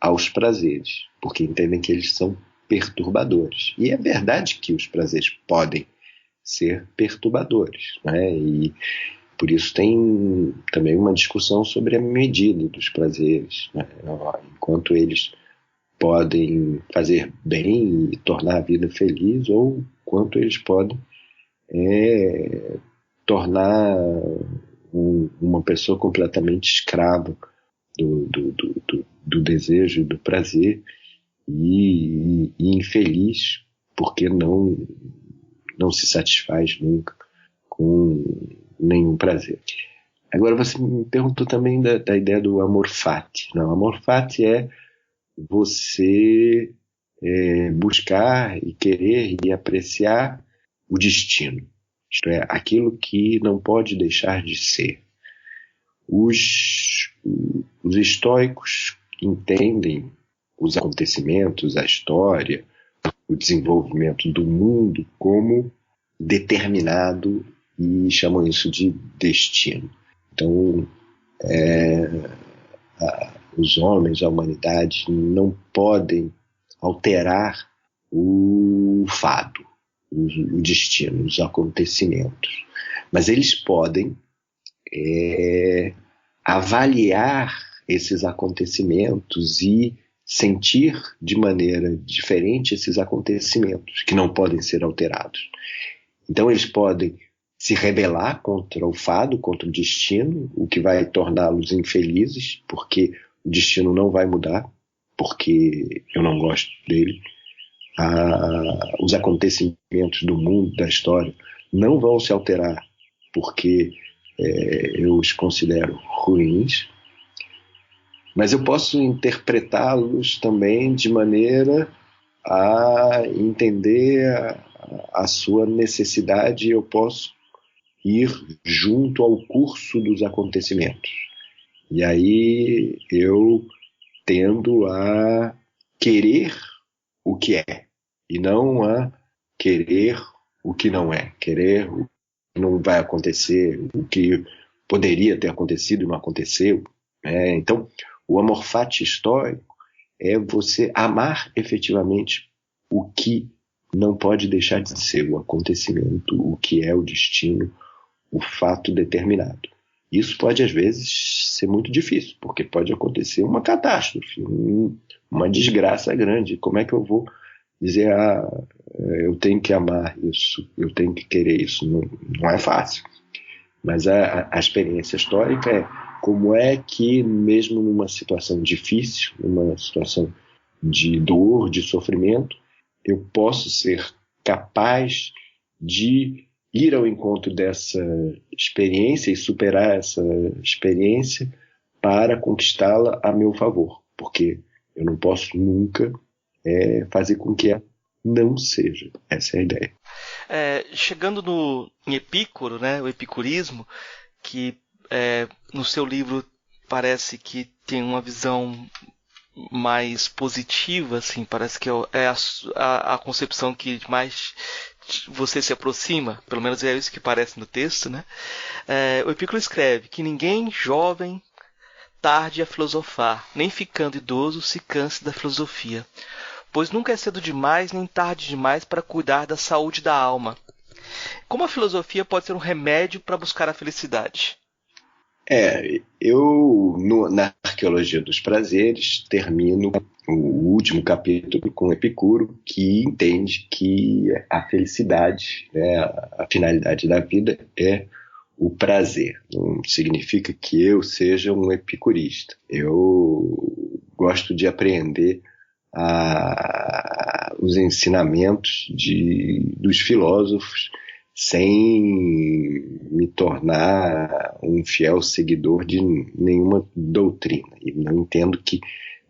aos prazeres, porque entendem que eles são perturbadores. E é verdade que os prazeres podem ser perturbadores, né? E por isso tem também uma discussão sobre a medida dos prazeres, né? Enquanto eles podem fazer bem e tornar a vida feliz, ou quanto eles podem tornar uma pessoa completamente escrava do desejo e do prazer e infeliz porque não se satisfaz nunca com nenhum prazer. Agora você me perguntou também da ideia do amor fati. Não, amor fati é você buscar e querer e apreciar o destino. Isto é, aquilo que não pode deixar de ser. Os estoicos entendem os acontecimentos, a história, o desenvolvimento do mundo como determinado e chamam isso de destino. Então, os homens, a humanidade, não podem alterar o fado, o destino, os acontecimentos. Mas eles podem avaliar esses acontecimentos e sentir de maneira diferente esses acontecimentos, que não podem ser alterados. Então eles podem se rebelar contra o fado, contra o destino, o que vai torná-los infelizes, porque o destino não vai mudar, porque eu não gosto dele. Os acontecimentos do mundo, da história, não vão se alterar, porque eu os considero ruins. Mas eu posso interpretá-los também de maneira a entender a sua necessidade, e eu posso ir junto ao curso dos acontecimentos. E aí eu tendo a querer o que é, e não a querer o que não é. Querer o que não vai acontecer, o que poderia ter acontecido e não aconteceu. Então, o amor fati histórico é você amar efetivamente o que não pode deixar de ser, o acontecimento, o que é o destino, o fato determinado. Isso pode, às vezes, ser muito difícil, porque pode acontecer uma catástrofe, uma desgraça grande. Como é que eu vou dizer, eu tenho que amar isso, eu tenho que querer isso? Não é fácil. Mas a experiência histórica é como é que, mesmo numa situação difícil, numa situação de dor, de sofrimento, eu posso ser capaz de ir ao encontro dessa experiência e superar essa experiência para conquistá-la a meu favor. Porque eu não posso nunca fazer com que ela não seja. Essa é a ideia. Chegando em Epícoro, né, o epicurismo, que no seu livro parece que tem uma visão mais positiva, assim, parece que é a concepção que mais você se aproxima, pelo menos é isso que parece no texto, né? O Epícoro escreve que ninguém jovem tarde a filosofar, nem ficando idoso se canse da filosofia, pois nunca é cedo demais nem tarde demais para cuidar da saúde da alma. Como a filosofia pode ser um remédio para buscar a felicidade? Na Arqueologia dos Prazeres, termino o último capítulo com Epicuro, que entende que a felicidade, né, a finalidade da vida é o prazer. Não significa que eu seja um epicurista. Eu gosto de aprender os ensinamentos dos filósofos sem me tornar um fiel seguidor de nenhuma doutrina. E não entendo que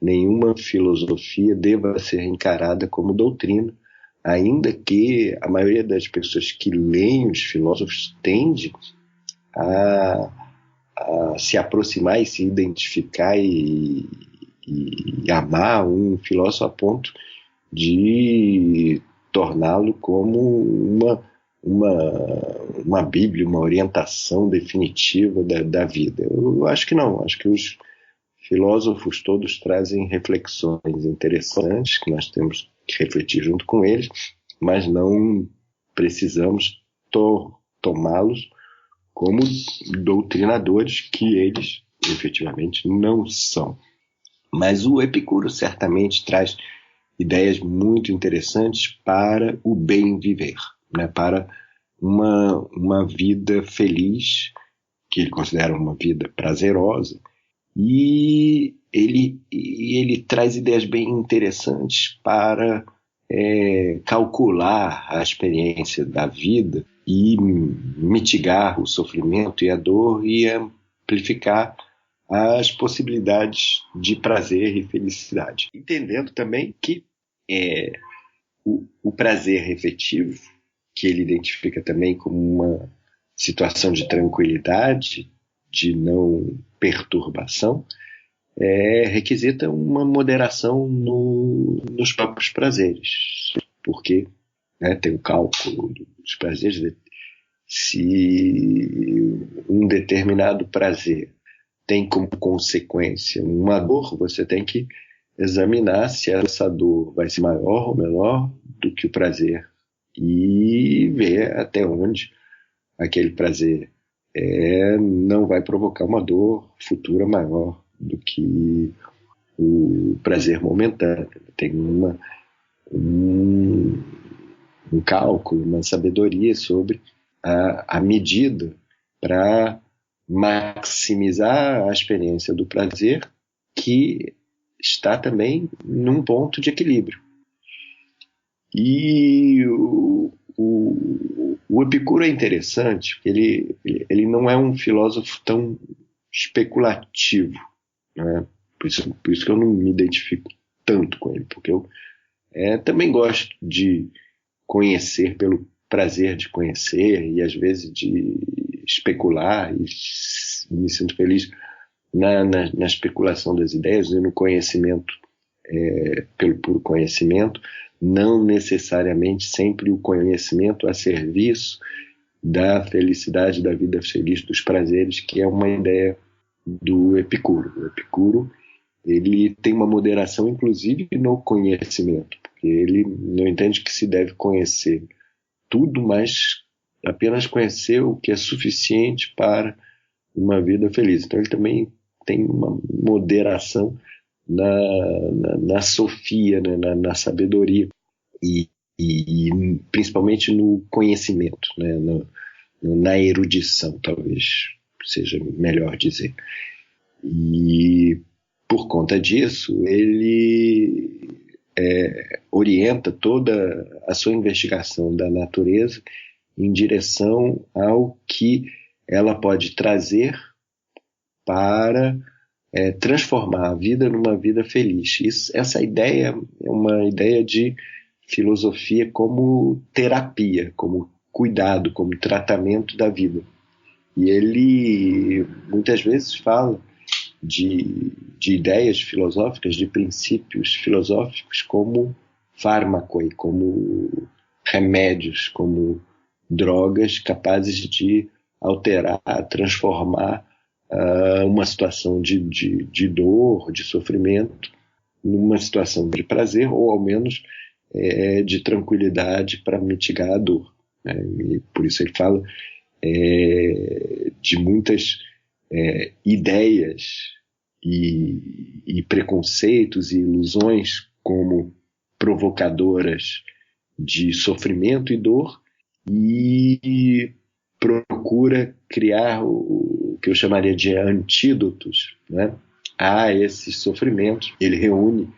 nenhuma filosofia deva ser encarada como doutrina, ainda que a maioria das pessoas que leem os filósofos tende a se aproximar e se identificar e amar um filósofo a ponto de torná-lo como uma bíblia, uma orientação definitiva da vida. Eu acho que não. Acho que os filósofos todos trazem reflexões interessantes que nós temos que refletir junto com eles, mas não precisamos tomá-los como doutrinadores, que eles efetivamente não são. Mas o Epicuro certamente traz ideias muito interessantes para o bem viver, né? Para uma vida feliz, que ele considera uma vida prazerosa, e ele traz ideias bem interessantes para calcular a experiência da vida e mitigar o sofrimento e a dor e amplificar as possibilidades de prazer e felicidade. Entendendo também que o prazer efetivo, que ele identifica também como uma situação de tranquilidade, de não perturbação, requisita uma moderação nos próprios prazeres, porque tem o cálculo dos prazeres. Se um determinado prazer tem como consequência uma dor, você tem que examinar se essa dor vai ser maior ou menor do que o prazer e ver até onde aquele prazer não vai provocar uma dor futura maior do que o prazer momentâneo. Tem um cálculo, uma sabedoria sobre a medida para maximizar a experiência do prazer, que está também num ponto de equilíbrio. E o Epicuro é interessante, porque ele não é um filósofo tão especulativo, né? Por isso que eu não me identifico tanto com ele, porque eu também gosto de conhecer pelo prazer de conhecer e às vezes de especular, e me sinto feliz na especulação das ideias e no conhecimento pelo puro conhecimento, não necessariamente sempre o conhecimento a serviço da felicidade, da vida feliz, dos prazeres, que é uma ideia do Epicuro. O Epicuro, ele tem uma moderação, inclusive, no conhecimento, porque ele não entende que se deve conhecer tudo, mas apenas conhecer o que é suficiente para uma vida feliz. Então ele também tem uma moderação na sofia, né, na sabedoria e principalmente no conhecimento, né, na erudição, talvez seja melhor dizer. E por conta disso, ele orienta toda a sua investigação da natureza em direção ao que ela pode trazer para transformar a vida numa vida feliz. Essa ideia é uma ideia de filosofia como terapia, como cuidado, como tratamento da vida. E ele muitas vezes fala de ideias filosóficas, de princípios filosóficos como fármaco, como remédios, como drogas capazes de alterar, transformar uma situação de dor, de sofrimento, numa situação de prazer, ou ao menos de tranquilidade para mitigar a dor, né? E por isso ele fala de muitas ideias e preconceitos e ilusões como provocadoras de sofrimento e dor, e procura criar o que eu chamaria de antídotos, né, a esses sofrimentos. Ele reúne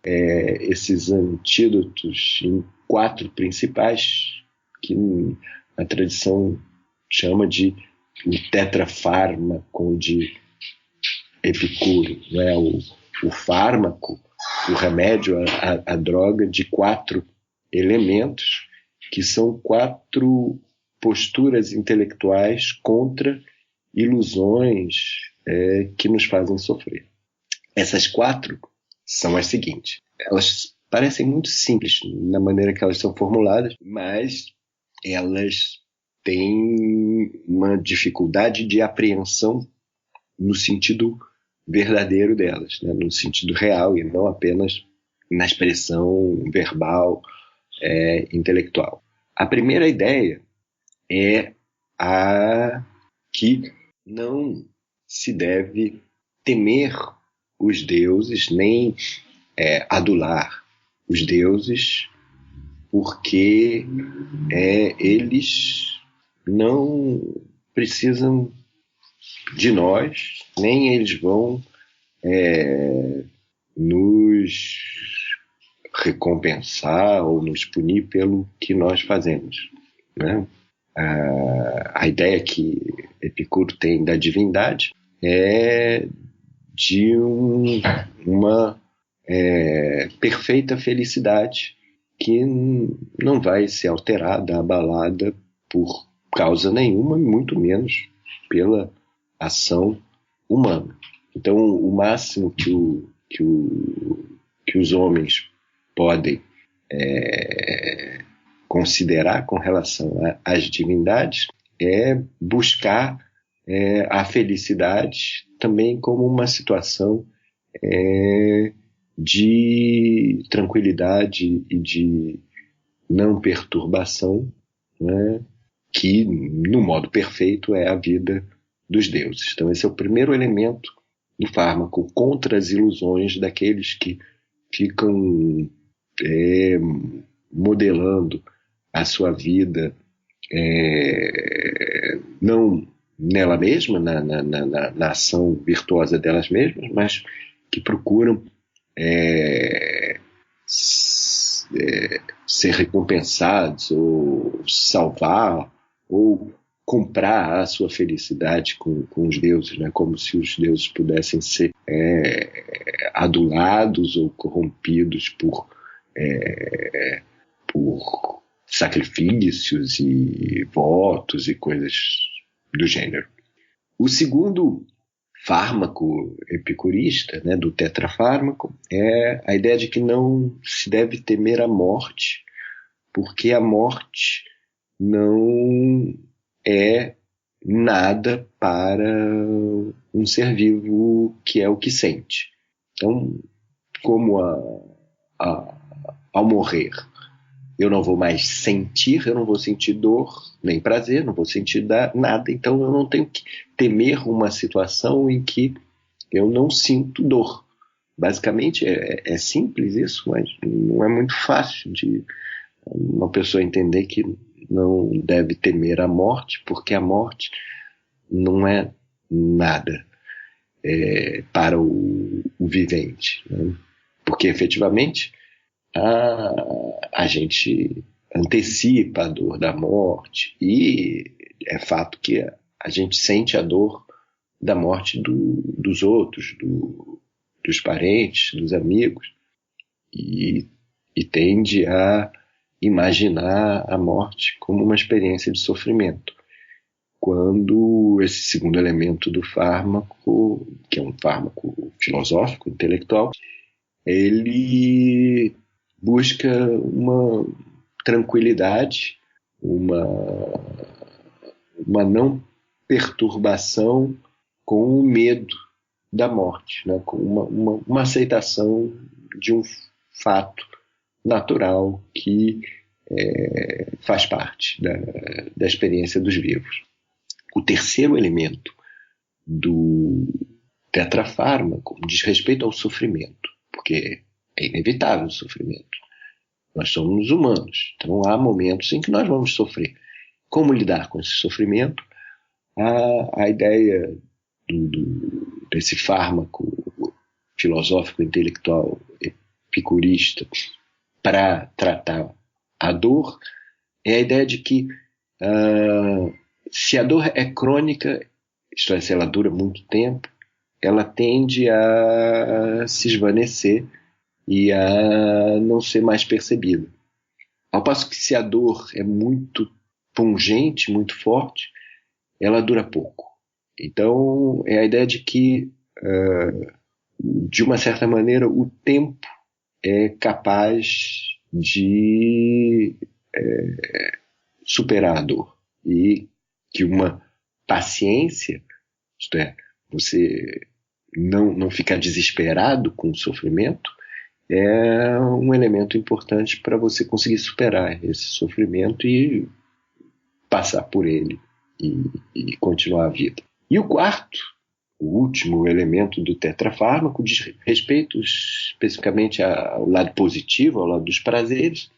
esses antídotos em 4 principais, que a tradição chama de o tetrafármaco de Epicuro, né? O fármaco, o remédio, a droga de 4 elementos, que são 4 posturas intelectuais contra ilusões que nos fazem sofrer. Essas 4 são as seguintes. Elas parecem muito simples na maneira que elas são formuladas, mas elas têm uma dificuldade de apreensão no sentido verdadeiro delas, né? No sentido real e não apenas na expressão verbal, intelectual. A primeira ideia é a que não se deve temer os deuses, nem adular os deuses, porque eles não precisam de nós, nem eles vão nos recompensar ou nos punir pelo que nós fazemos, né? A ideia que Epicuro tem da divindade é de uma perfeita felicidade que não vai ser alterada, abalada por causa nenhuma, muito menos pela ação humana. Então, o máximo que os homens podem considerar com relação às divindades é buscar a felicidade também como uma situação de tranquilidade e de não perturbação, né, que no modo perfeito é a vida dos deuses. Então esse é o primeiro elemento do fármaco contra as ilusões daqueles que ficam modelando a sua vida não nela mesma, na ação virtuosa delas mesmas, mas que procuram ser recompensados ou salvar ou comprar a sua felicidade com os deuses, né? Como se os deuses pudessem ser adulados ou corrompidos por sacrifícios e votos e coisas do gênero. O segundo fármaco epicurista, né, do tetrafármaco, é a ideia de que não se deve temer a morte, porque a morte não é nada para um ser vivo que é o que sente. Então, como ao morrer eu não vou mais sentir, eu não vou sentir dor, nem prazer, não vou sentir nada, então eu não tenho que temer uma situação em que eu não sinto dor. Basicamente é simples isso, mas não é muito fácil de uma pessoa entender que não deve temer a morte, porque a morte não é nada para o vivente, né? Porque efetivamente a gente antecipa a dor da morte e é fato que a gente sente a dor da morte dos outros, dos parentes, dos amigos e tende a imaginar a morte como uma experiência de sofrimento. Quando esse segundo elemento do fármaco, que é um fármaco filosófico, intelectual, ele busca uma tranquilidade, uma não perturbação com o medo da morte, né? Com uma aceitação de um fato natural que faz parte da experiência dos vivos. O terceiro elemento do tetrafármaco diz respeito ao sofrimento, porque é inevitável o sofrimento. Nós somos humanos, então há momentos em que nós vamos sofrer. Como lidar com esse sofrimento? A ideia desse fármaco filosófico, intelectual, epicurista para tratar a dor é a ideia de que se a dor é crônica, isto é, se ela dura muito tempo, ela tende a se esvanecer e a não ser mais percebida. Ao passo que se a dor é muito pungente, muito forte, ela dura pouco. Então, é a ideia de que, de uma certa maneira, o tempo é capaz de superar a dor. E que uma paciência, isto é, você não ficar desesperado com o sofrimento, é um elemento importante para você conseguir superar esse sofrimento e passar por ele e continuar a vida. E o quarto, o último elemento do tetrafármaco, diz respeito especificamente ao lado positivo, ao lado dos prazeres,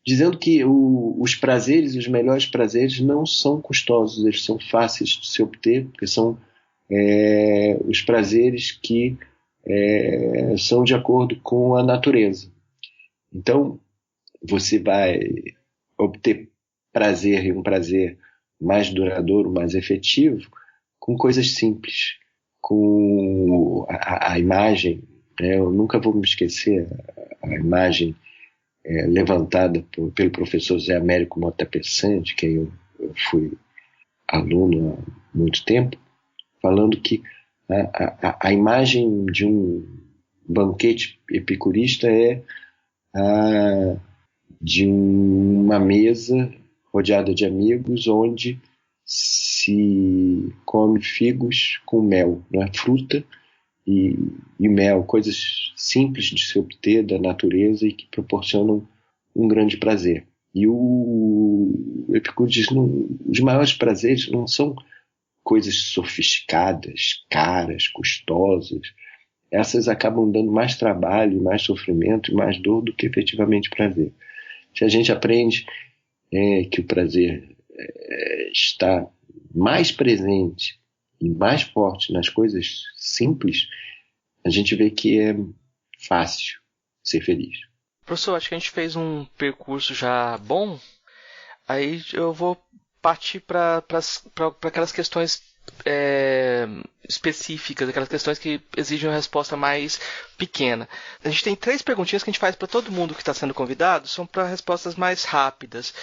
dizendo que os prazeres, os melhores prazeres, não são custosos, eles são fáceis de se obter, porque são os prazeres que são de acordo com a natureza. Então, você vai obter prazer, e um prazer mais duradouro, mais efetivo, com coisas simples, com a imagem. Eu nunca vou me esquecer a imagem levantada pelo professor Zé Américo Mota Peçanha, de quem eu fui aluno há muito tempo, falando que a imagem de um banquete epicurista é a de uma mesa rodeada de amigos onde se come figos com mel, né? Fruta e mel, coisas simples de se obter da natureza e que proporcionam um grande prazer. E o Epicuro diz, os maiores prazeres não são coisas sofisticadas, caras, custosas. Essas acabam dando mais trabalho, mais sofrimento e mais dor do que efetivamente prazer. Se a gente aprende que o prazer está mais presente e mais forte nas coisas simples, a gente vê que é fácil ser feliz. Professor, acho que a gente fez um percurso já bom. Aí eu vou partir para aquelas questões específicas, aquelas questões que exigem uma resposta mais pequena. A gente tem 3 perguntinhas que a gente faz para todo mundo que está sendo convidado, são para respostas mais rápidas.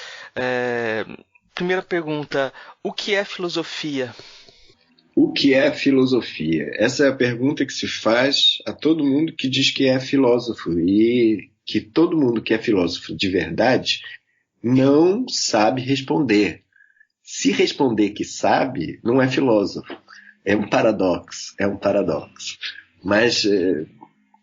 Primeira pergunta, o que é filosofia? O que é filosofia? Essa é a pergunta que se faz a todo mundo que diz que é filósofo, e que todo mundo que é filósofo de verdade não sabe responder. Se responder que sabe, não é filósofo. É um paradoxo. Mas,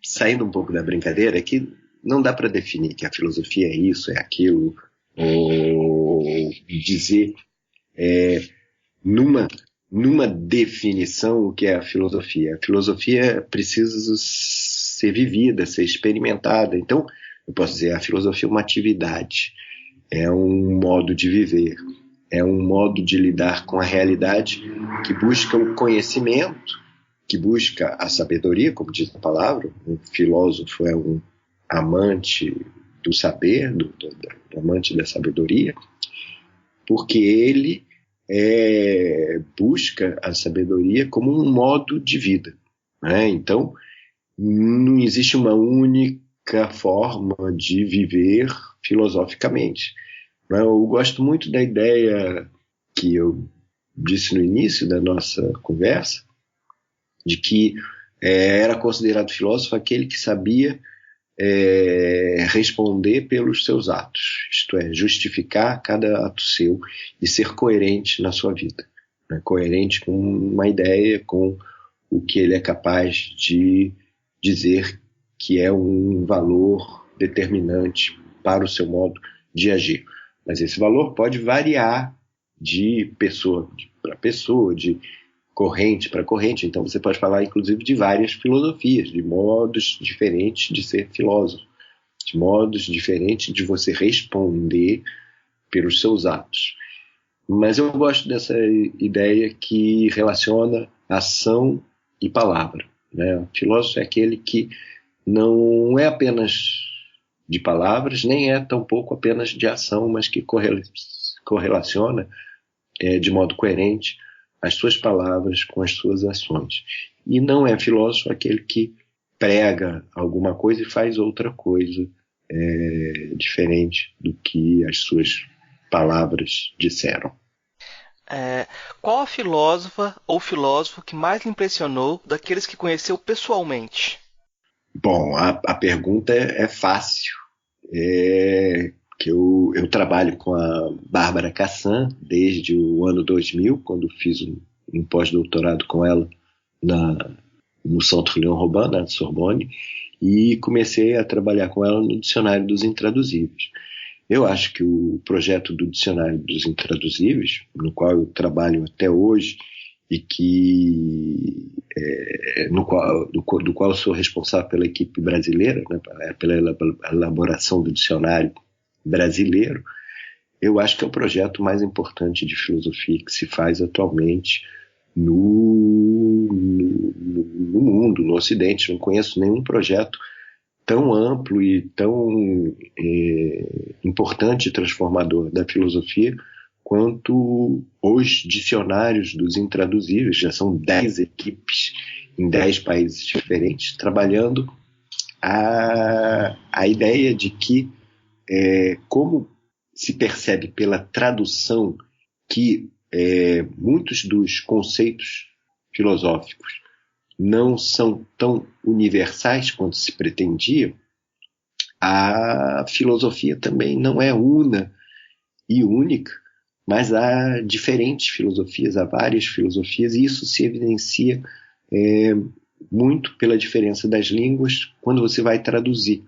saindo um pouco da brincadeira, é que não dá para definir que a filosofia é isso, é aquilo, ou dizer numa definição o que é a filosofia. A filosofia precisa ser vivida, ser experimentada. Então, eu posso dizer, a filosofia é uma atividade, é um modo de viver, é um modo de lidar com a realidade que busca o conhecimento, que busca a sabedoria, como diz a palavra. Um filósofo é um amante do saber, do amante da sabedoria, porque ele busca a sabedoria como um modo de vida, né? Então, não existe uma única forma de viver filosoficamente. Eu gosto muito da ideia que eu disse no início da nossa conversa, de que era considerado filósofo aquele que sabia responder pelos seus atos, isto é, justificar cada ato seu e ser coerente na sua vida, né? Coerente com uma ideia, com o que ele é capaz de dizer que é um valor determinante para o seu modo de agir. Mas esse valor pode variar de pessoa para pessoa, de corrente para corrente. Então você pode falar, inclusive, de várias filosofias, de modos diferentes de ser filósofo, de modos diferentes de você responder pelos seus atos. Mas eu gosto dessa ideia que relaciona ação e palavra, né? O filósofo é aquele que não é apenas de palavras, nem é tampouco apenas de ação, mas que correlaciona de modo coerente as suas palavras com as suas ações. E não é filósofo aquele que prega alguma coisa e faz outra coisa diferente do que as suas palavras disseram. Qual a filósofa ou filósofo que mais lhe impressionou daqueles que conheceu pessoalmente? Bom, a pergunta é fácil. Que eu trabalho com a Bárbara Cassan desde o ano 2000, quando fiz um pós-doutorado com ela no Centre Léon Robin, na Sorbonne, e comecei a trabalhar com ela no Dicionário dos Intraduzíveis. Eu acho que o projeto do Dicionário dos Intraduzíveis, no qual eu trabalho até hoje, e do qual sou responsável pela equipe brasileira, né, pela elaboração do dicionário brasileiro, eu acho que é o projeto mais importante de filosofia que se faz atualmente no mundo, no Ocidente. Não conheço nenhum projeto tão amplo e tão importante e transformador da filosofia quanto os dicionários dos intraduzíveis. Já são 10 equipes em 10 países diferentes, trabalhando a ideia de que, como se percebe pela tradução que muitos dos conceitos filosóficos não são tão universais quanto se pretendia, a filosofia também não é una e única, mas há diferentes filosofias, há várias filosofias, e isso se evidencia muito pela diferença das línguas quando você vai traduzir.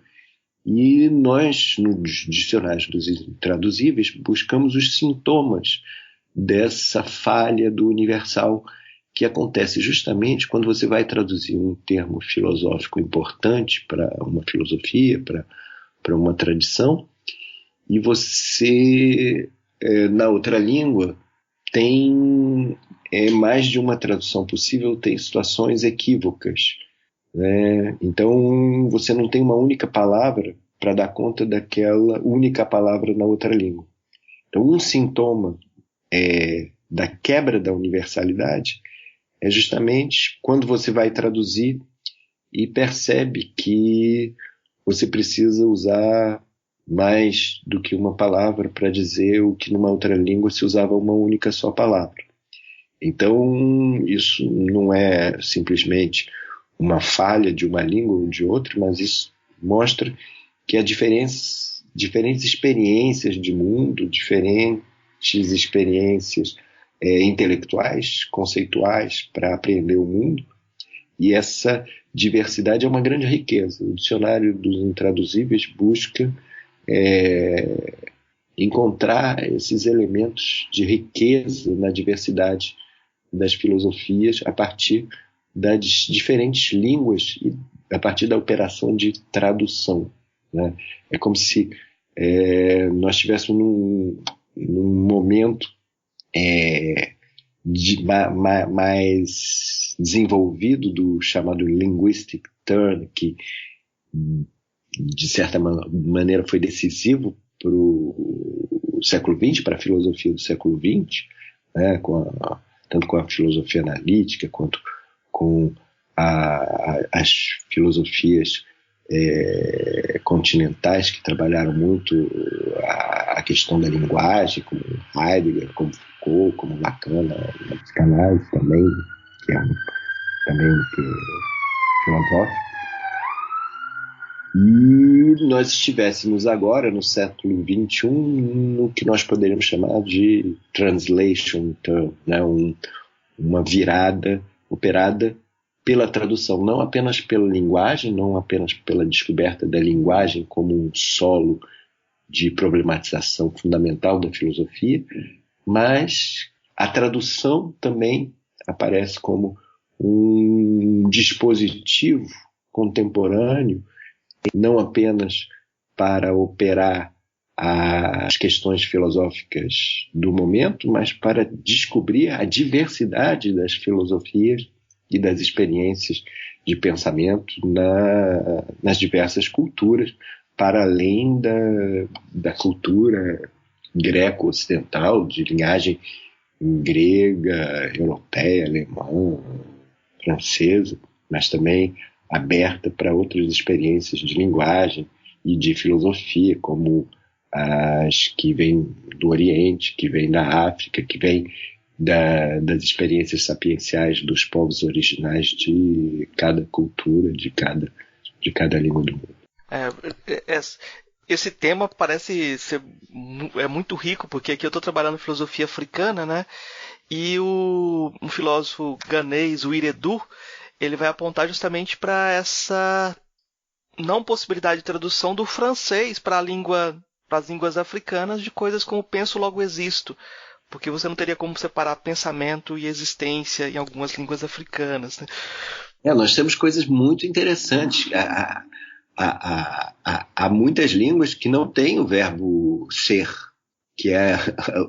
E nós, nos dicionários dos intraduzíveis, buscamos os sintomas dessa falha do universal, que acontece justamente quando você vai traduzir um termo filosófico importante para uma filosofia, para uma tradição, e você, na outra língua, tem mais de uma tradução possível, tem situações equívocas, né? Então você não tem uma única palavra para dar conta daquela única palavra na outra língua. Então um sintoma da quebra da universalidade é justamente quando você vai traduzir e percebe que você precisa usar mais do que uma palavra para dizer o que numa outra língua se usava uma única só palavra. Então, isso não é simplesmente uma falha de uma língua ou de outra, mas isso mostra que há diferentes experiências de mundo, diferentes experiências intelectuais, conceituais para aprender o mundo, e essa diversidade é uma grande riqueza. O dicionário dos intraduzíveis busca encontrar esses elementos de riqueza na diversidade das filosofias a partir das diferentes línguas e a partir da operação de tradução, né? É como se nós estivéssemos num momento mais desenvolvido do chamado linguistic turn, que de certa maneira foi decisivo para o século XX, para a filosofia do século XX, né, tanto com a filosofia analítica quanto com as filosofias continentais, que trabalharam muito a questão da linguagem, como Heidegger, como Foucault, como Lacan, na psicanálise também, que é também filosófico. E nós estivéssemos agora, no século XXI, no que nós poderíamos chamar de translation turn, né? Uma virada operada pela tradução, não apenas pela linguagem, não apenas pela descoberta da linguagem como um solo de problematização fundamental da filosofia, mas a tradução também aparece como um dispositivo contemporâneo, não apenas para operar as questões filosóficas do momento, mas para descobrir a diversidade das filosofias e das experiências de pensamento nas diversas culturas, para além da cultura greco-ocidental, de linhagem grega, europeia, alemã, francesa, mas também aberta para outras experiências de linguagem e de filosofia, como as que vêm do Oriente, que vêm da África, que vêm das experiências sapienciais dos povos originais de cada cultura, de cada língua do mundo. Esse tema parece ser muito rico, porque aqui eu estou trabalhando em filosofia africana, né? E um filósofo ganês, o Iredu, ele vai apontar justamente para essa não possibilidade de tradução do francês para as línguas africanas de coisas como penso logo existo, porque você não teria como separar pensamento e existência em algumas línguas africanas, né? Nós temos coisas muito interessantes. Há muitas línguas que não têm o verbo ser, que é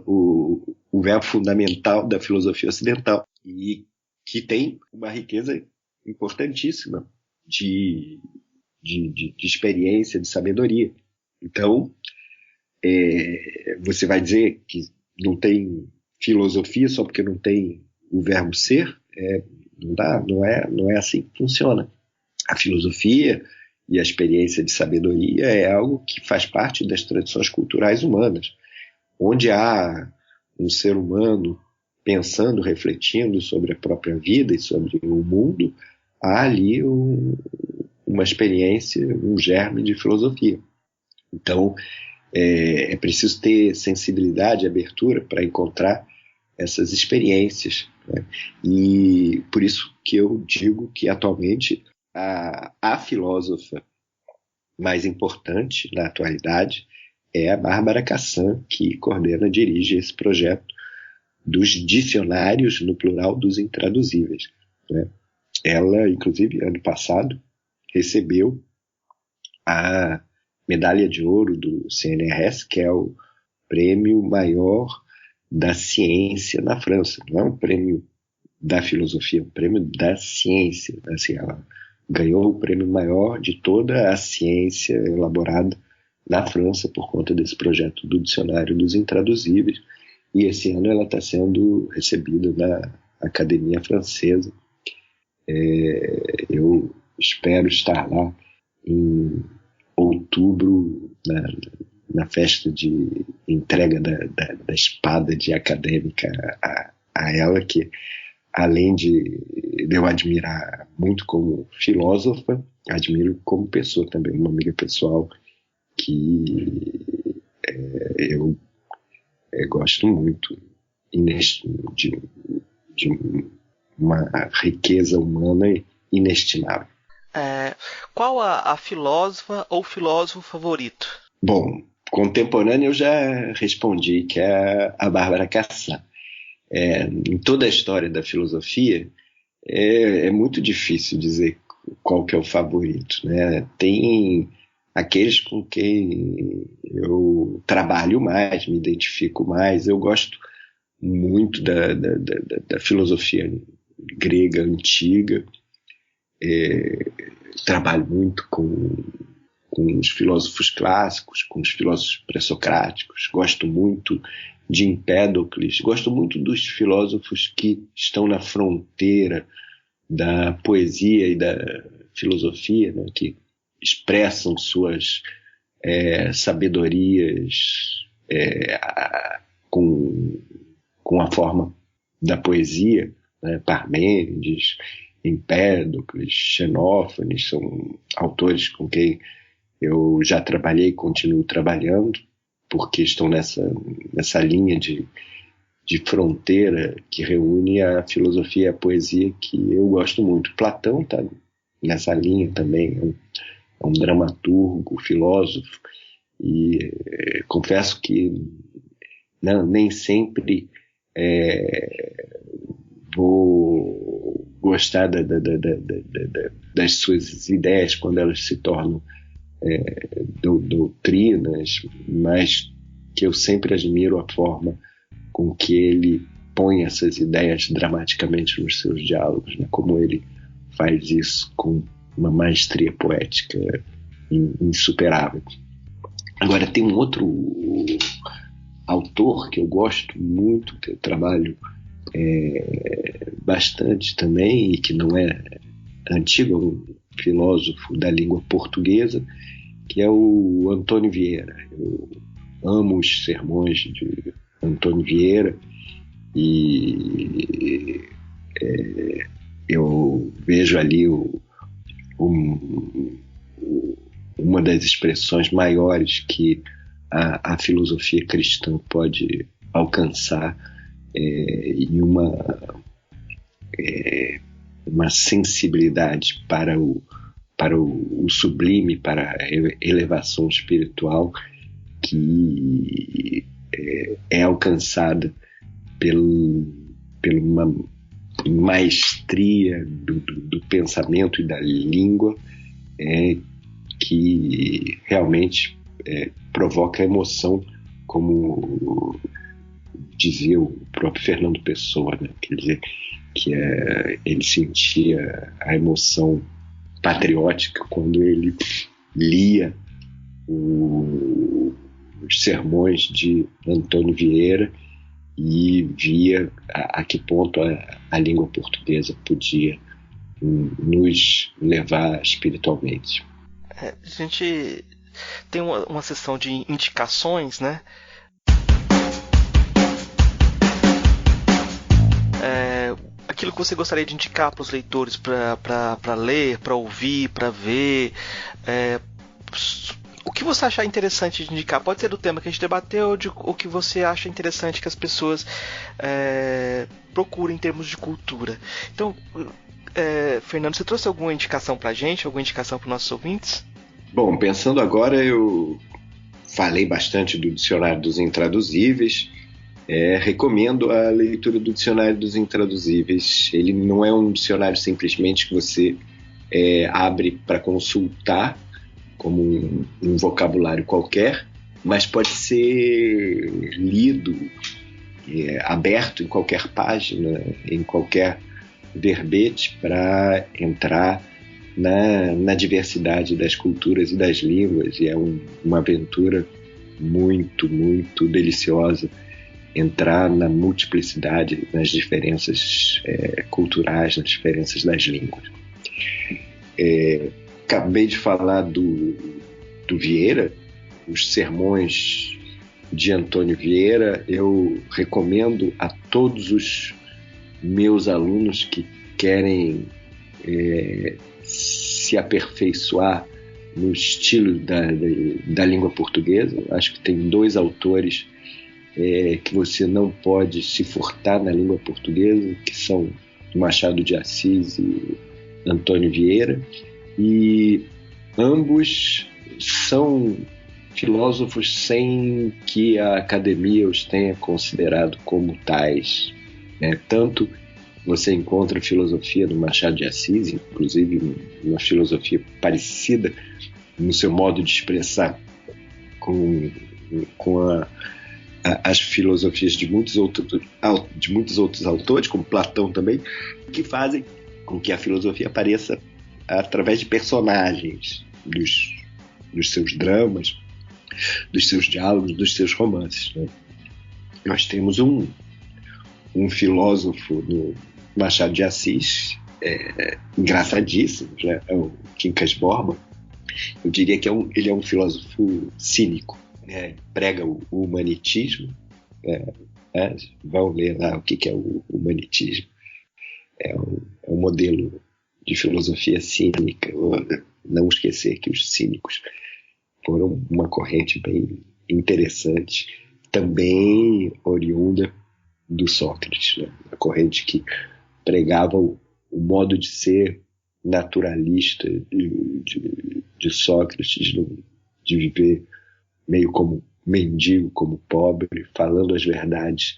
o verbo fundamental da filosofia ocidental, e que tem uma riqueza importantíssima de experiência, de sabedoria. Então, você vai dizer que não tem filosofia só porque não tem o verbo ser. Não dá, não é assim que funciona. A filosofia e a experiência de sabedoria é algo que faz parte das tradições culturais humanas. Onde há um ser humano pensando, refletindo sobre a própria vida e sobre o mundo, há ali uma experiência, um germe de filosofia. Então, é preciso ter sensibilidade e abertura para encontrar essas experiências, né? E por isso que eu digo que atualmente a filósofa mais importante na atualidade é a Bárbara Cassan, que coordena e dirige esse projeto dos dicionários, no plural, dos intraduzíveis, né? Ela, inclusive, ano passado, recebeu a medalha de ouro do CNRS, que é o prêmio maior da ciência na França. Não é um prêmio da filosofia, é um prêmio da ciência. Assim, ela ganhou o prêmio maior de toda a ciência elaborada na França por conta desse projeto do Dicionário dos Intraduzíveis. E esse ano ela está sendo recebida na Academia Francesa. Eu espero estar lá em outubro, na festa de entrega da espada de acadêmica a ela, que além de eu admirar muito como filósofa, admiro como pessoa também, uma amiga pessoal que eu gosto muito de uma riqueza humana inestimável. Qual a filósofa ou filósofo favorito? Bom, contemporâneo eu já respondi, que é a Bárbara Cassan. Em toda a história da filosofia, é muito difícil dizer qual que é o favorito, né? Tem aqueles com quem eu trabalho mais, me identifico mais. Eu gosto muito da filosofia grega antiga. Trabalho muito com os filósofos clássicos, com os filósofos pré-socráticos. Gosto muito de Empédocles. Gosto muito dos filósofos que estão na fronteira da poesia e da filosofia, né, que expressam suas sabedorias com a forma da poesia, né? Parmênides, Empédocles, Xenófanes são autores com quem eu já trabalhei e continuo trabalhando, porque estão nessa linha de fronteira que reúne a filosofia e a poesia, que eu gosto muito. Platão está nessa linha também, é um dramaturgo, filósofo, e confesso que nem sempre vou gostar das suas ideias quando elas se tornam doutrinas, mas que eu sempre admiro a forma com que ele põe essas ideias dramaticamente nos seus diálogos, né? Como ele faz isso com uma maestria poética insuperável. Agora, tem um outro autor que eu gosto muito, que eu trabalho bastante também, e que não é antigo, é um filósofo da língua portuguesa, que é o Antônio Vieira. Eu amo os sermões de Antônio Vieira e eu vejo ali uma das expressões maiores que a filosofia cristã pode alcançar, e uma sensibilidade para o sublime, para a elevação espiritual, que é alcançada pela uma maestria do pensamento e da língua, que realmente provoca emoção, como dizia o próprio Fernando Pessoa, né? Quer dizer, que ele sentia a emoção patriótica quando ele lia os sermões de Antônio Vieira, e via a que ponto a língua portuguesa podia nos levar espiritualmente. A gente tem uma sessão de indicações, né? Aquilo que você gostaria de indicar para os leitores para ler, para ouvir, para ver. O que você achar interessante de indicar? Pode ser do tema que a gente debateu ou o que você acha interessante que as pessoas procurem em termos de cultura. Então, Fernando, você trouxe alguma indicação para a gente? Alguma indicação para os nossos ouvintes? Bom, pensando agora, eu falei bastante do Dicionário dos Intraduzíveis. Recomendo a leitura do Dicionário dos Intraduzíveis. Ele não é um dicionário simplesmente que você abre para consultar como um vocabulário qualquer, mas pode ser lido, aberto em qualquer página, em qualquer verbete, para entrar na diversidade das culturas e das línguas. E é uma aventura muito, muito deliciosa entrar na multiplicidade, nas diferenças culturais, nas diferenças das línguas. Acabei de falar do Vieira, os sermões de Antônio Vieira. Eu recomendo a todos os meus alunos que querem se aperfeiçoar no estilo da língua portuguesa. Acho que tem 2 autores que você não pode se furtar na língua portuguesa, que são Machado de Assis e Antônio Vieira, e ambos são filósofos sem que a academia os tenha considerado como tais. Tanto você encontra a filosofia do Machado de Assis, inclusive uma filosofia parecida no seu modo de expressar com as filosofias de muitos outros autores, como Platão também, que fazem com que a filosofia apareça através de personagens, dos seus dramas, dos seus diálogos, dos seus romances. Nós temos um filósofo no Machado de Assis, engraçadíssimo, né? É o Quincas Borba. Eu diria que ele é um filósofo cínico. Prega o humanitismo. Vão ler lá o que é o humanitismo. É um modelo de filosofia cínica. Não esquecer que os cínicos foram uma corrente bem interessante, também oriunda do Sócrates, né? A corrente que pregava o modo de ser naturalista de Sócrates, de viver meio como mendigo, como pobre, falando as verdades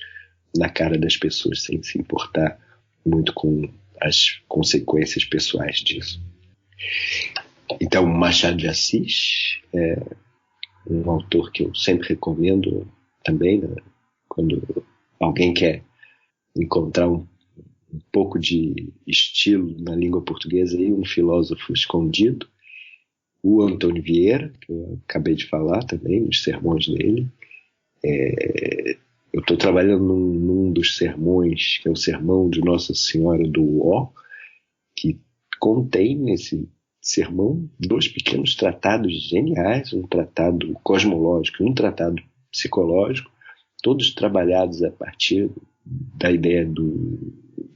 na cara das pessoas, sem se importar muito com as consequências pessoais disso. Então, Machado de Assis é um autor que eu sempre recomendo também, né? Quando alguém quer encontrar um pouco de estilo na língua portuguesa e um filósofo escondido. O Antônio Vieira, que eu acabei de falar também, nos sermões dele. Eu estou trabalhando num dos sermões, que é o sermão de Nossa Senhora do Ó, que contém nesse sermão 2 pequenos tratados geniais, um tratado cosmológico e um tratado psicológico, todos trabalhados a partir da ideia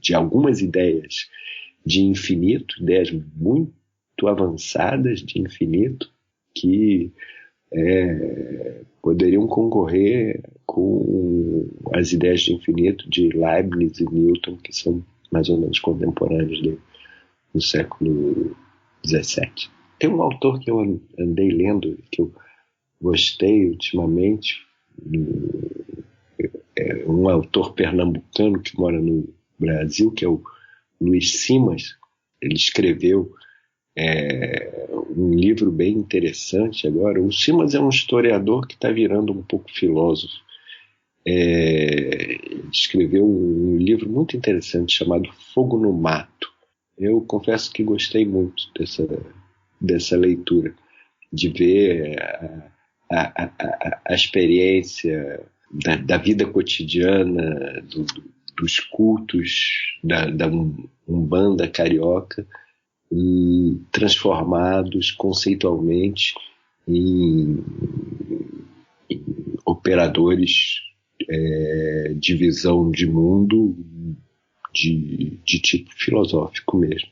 de algumas ideias de infinito, ideias muito avançadas de infinito, que poderiam concorrer com as ideias de infinito de Leibniz e Newton, que são mais ou menos contemporâneos dele, no século XVII. Tem um autor que eu andei lendo, que eu gostei ultimamente, um autor pernambucano que mora no Brasil, que é o Luiz Simas. Ele escreveu um livro bem interessante agora. O Simas é um historiador que está virando um pouco filósofo. Ele escreveu um livro muito interessante chamado Fogo no Mato. Eu confesso que gostei muito dessa leitura, de ver a experiência da vida cotidiana, dos cultos da Umbanda carioca, transformados conceitualmente em operadores de visão de mundo de tipo filosófico mesmo.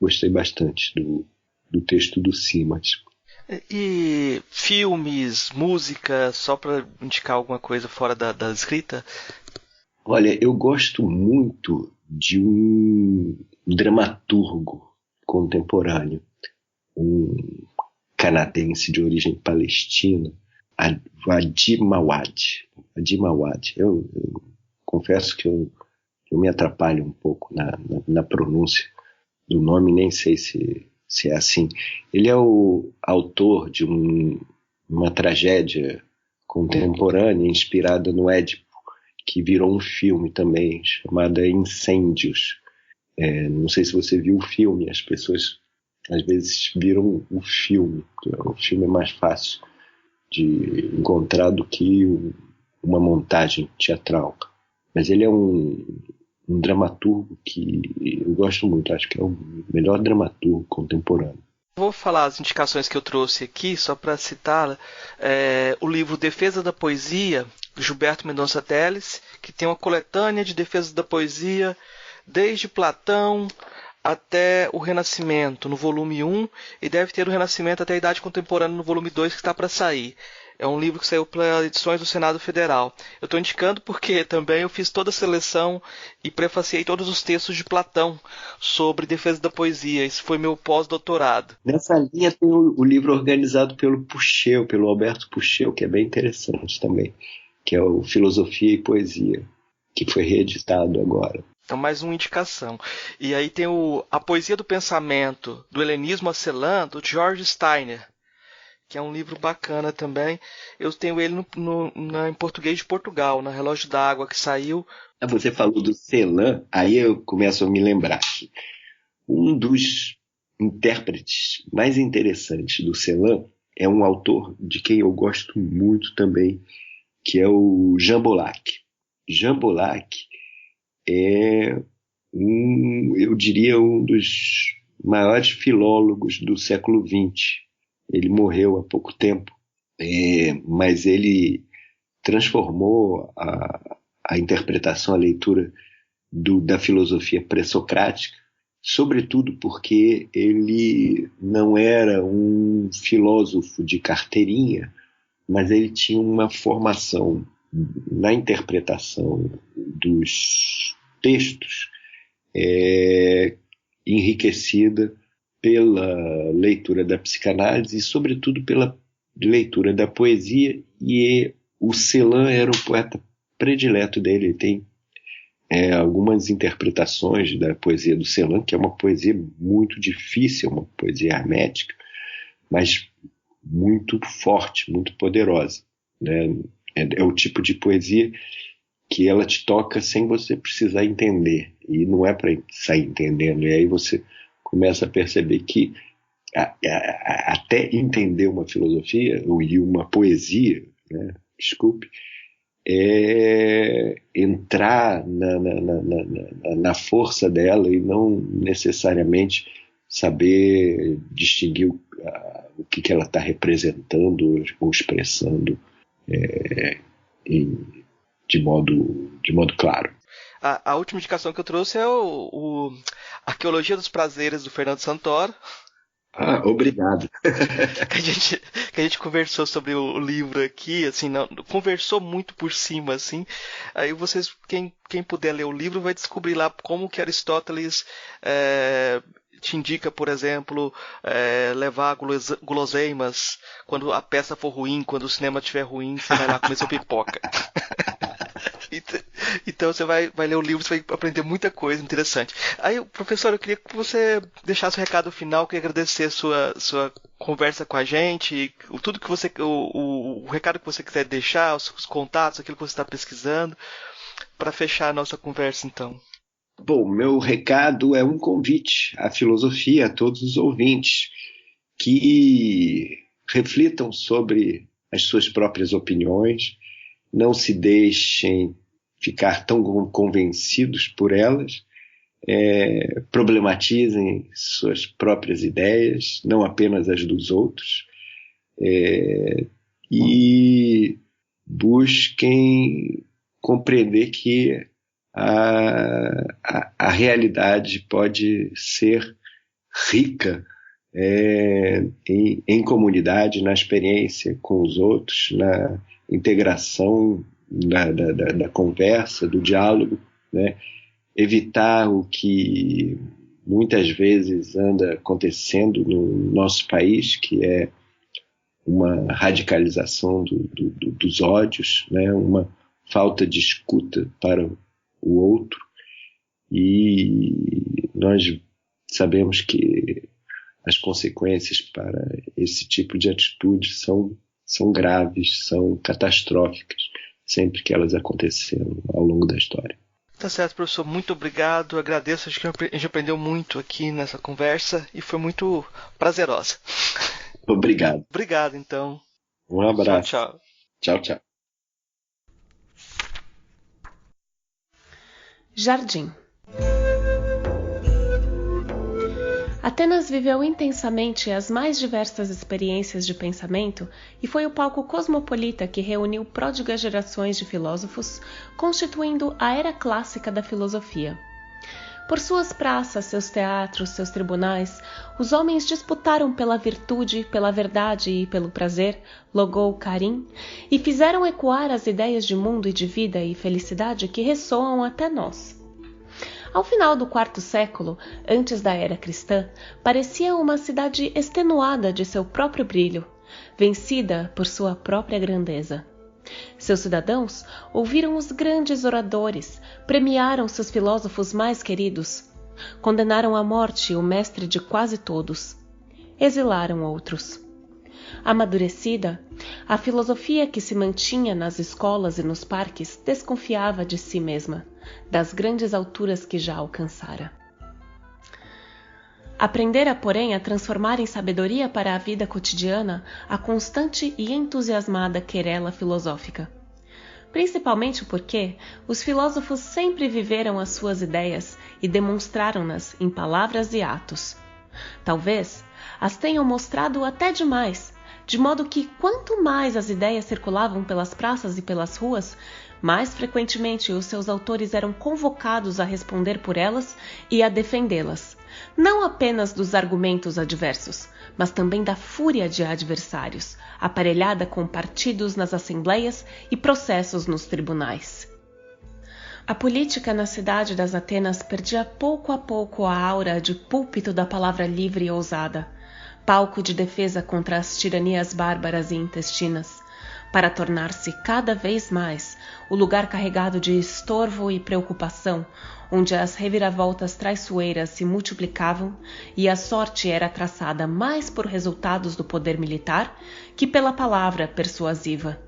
Gostei bastante do texto do Simas. E filmes, música, só para indicar alguma coisa fora da escrita? Olha, eu gosto muito de um dramaturgo contemporâneo, um canadense de origem palestina, Adi Mawad. Eu confesso que eu me atrapalho um pouco na pronúncia do nome, nem sei se é assim. Ele é o autor de uma tragédia contemporânea inspirada no Édipo, que virou um filme também, chamada Incêndios. Não sei se você viu o filme, as pessoas às vezes viram o filme. O filme é mais fácil de encontrar do que uma montagem teatral. Mas ele é um dramaturgo que eu gosto muito, acho que é o melhor dramaturgo contemporâneo. Vou falar as indicações que eu trouxe aqui, só para citar. O livro Defesa da Poesia, do Gilberto Mendonça Telles, que tem uma coletânea de defesa da poesia, desde Platão até o Renascimento, no volume 1, e deve ter o Renascimento até a Idade Contemporânea, no volume 2, que está para sair. É um livro que saiu pelas edições do Senado Federal. Eu estou indicando porque também eu fiz toda a seleção e prefaciei todos os textos de Platão sobre defesa da poesia. Isso foi meu pós-doutorado. Nessa linha tem o livro organizado pelo Puxeu, pelo Alberto Puxeu, que é bem interessante também, que é o Filosofia e Poesia, que foi reeditado agora. Então, mais uma indicação. E aí tem A Poesia do Pensamento, do Helenismo a Celan, do George Steiner, que é um livro bacana também. Eu tenho ele em português de Portugal, na Relógio d'Água, que saiu. Você falou do Celan, aí eu começo a me lembrar que um dos intérpretes mais interessantes do Celan é um autor de quem eu gosto muito também, que é o Jean Bollac. Jean Bollac é eu diria, um dos maiores filólogos do século XX. Ele morreu há pouco tempo, mas ele transformou a interpretação, a leitura da filosofia pré-socrática, sobretudo porque ele não era um filósofo de carteirinha, mas ele tinha uma formação na interpretação dos textos enriquecida pela leitura da psicanálise e, sobretudo, pela leitura da poesia, e o Celan era o poeta predileto dele. Ele tem algumas interpretações da poesia do Celan, que é uma poesia muito difícil, uma poesia hermética, mas muito forte, muito poderosa, né? É o tipo de poesia que ela te toca sem você precisar entender, e não é para sair entendendo, e aí você começa a perceber que até entender uma filosofia e uma poesia, né, entrar na força dela e não necessariamente saber distinguir o que ela está representando ou expressando de modo claro. A última indicação que eu trouxe é o Arqueologia dos Prazeres, do Fernando Santoro. Obrigado. que a gente conversou sobre o livro aqui, assim, não, conversou muito por cima, assim. Aí vocês, quem puder ler o livro, vai descobrir lá como que Aristóteles te indica, por exemplo, levar guloseimas quando a peça for ruim, quando o cinema estiver ruim, você vai lá comer sua pipoca. Então você vai ler o livro, você vai aprender muita coisa interessante. Aí, professor, eu queria que você deixasse o recado final, eu queria agradecer sua conversa com a gente, tudo que você, o recado que você quiser deixar, os contatos, aquilo que você está pesquisando, para fechar a nossa conversa, então. Bom, meu recado é um convite à filosofia, a todos os ouvintes, que reflitam sobre as suas próprias opiniões, não se deixem ficar tão convencidos por elas, problematizem suas próprias ideias, não apenas as dos outros, e busquem compreender que a realidade pode ser rica em comunidade, na experiência com os outros, na integração da conversa, do diálogo, né? Evitar o que muitas vezes anda acontecendo no nosso país, que é uma radicalização dos ódios, né? Uma falta de escuta para o outro, e nós sabemos que as consequências para esse tipo de atitude são graves, são catastróficas, sempre que elas aconteceram ao longo da história. Tá certo, professor. Muito obrigado. Agradeço. Acho que a gente aprendeu muito aqui nessa conversa e foi muito prazerosa. Obrigado. Obrigado, então. Um abraço. Tchau, tchau. Tchau, tchau. Jardim. Atenas viveu intensamente as mais diversas experiências de pensamento e foi o palco cosmopolita que reuniu pródigas gerações de filósofos, constituindo a era clássica da filosofia. Por suas praças, seus teatros, seus tribunais, os homens disputaram pela virtude, pela verdade e pelo prazer, logou Karim, e fizeram ecoar as ideias de mundo e de vida e felicidade que ressoam até nós. Ao final do quarto século, antes da era cristã, parecia uma cidade extenuada de seu próprio brilho, vencida por sua própria grandeza. Seus cidadãos ouviram os grandes oradores, premiaram seus filósofos mais queridos, condenaram à morte o mestre de quase todos, exilaram outros. Amadurecida, a filosofia que se mantinha nas escolas e nos parques desconfiava de si mesma, das grandes alturas que já alcançara. Aprendera, porém, a transformar em sabedoria para a vida cotidiana a constante e entusiasmada querela filosófica. Principalmente porque os filósofos sempre viveram as suas ideias e demonstraram-nas em palavras e atos. Talvez as tenham mostrado até demais, de modo que quanto mais as ideias circulavam pelas praças e pelas ruas, mais frequentemente os seus autores eram convocados a responder por elas e a defendê-las, não apenas dos argumentos adversos, mas também da fúria de adversários, aparelhada com partidos nas assembleias e processos nos tribunais. A política na cidade das Atenas perdia pouco a pouco a aura de púlpito da palavra livre e ousada, palco de defesa contra as tiranias bárbaras e intestinas, para tornar-se cada vez mais o lugar carregado de estorvo e preocupação, onde as reviravoltas traiçoeiras se multiplicavam e a sorte era traçada mais por resultados do poder militar que pela palavra persuasiva.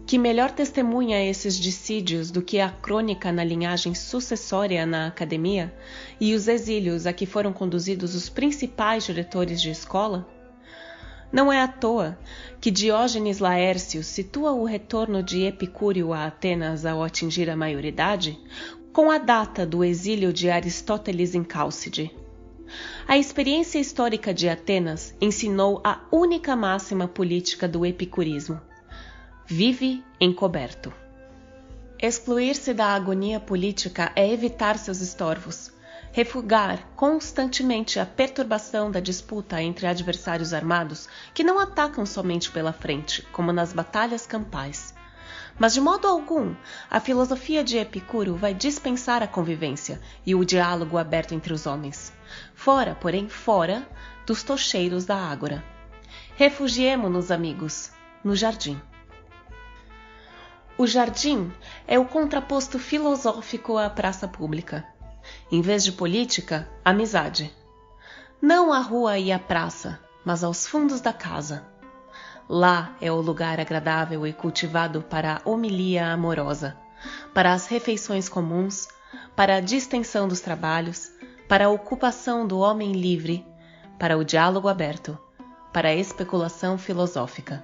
Que melhor testemunha esses dissídios do que a crônica na linhagem sucessória na academia e os exílios a que foram conduzidos os principais diretores de escola? Não é à toa que Diógenes Laércio situa o retorno de Epicúrio a Atenas ao atingir a maioridade com a data do exílio de Aristóteles em Cálcide. A experiência histórica de Atenas ensinou a única máxima política do epicurismo: vive encoberto. Excluir-se da agonia política é evitar seus estorvos, refugar constantemente a perturbação da disputa entre adversários armados que não atacam somente pela frente, como nas batalhas campais. Mas de modo algum, a filosofia de Epicuro vai dispensar a convivência e o diálogo aberto entre os homens. Fora, porém, fora dos tocheiros da ágora. Refugiemo-nos, amigos, no jardim. O jardim é o contraposto filosófico à praça pública. Em vez de política, amizade. Não à rua e à praça, mas aos fundos da casa. Lá é o lugar agradável e cultivado para a homilia amorosa, para as refeições comuns, para a distensão dos trabalhos, para a ocupação do homem livre, para o diálogo aberto, para a especulação filosófica.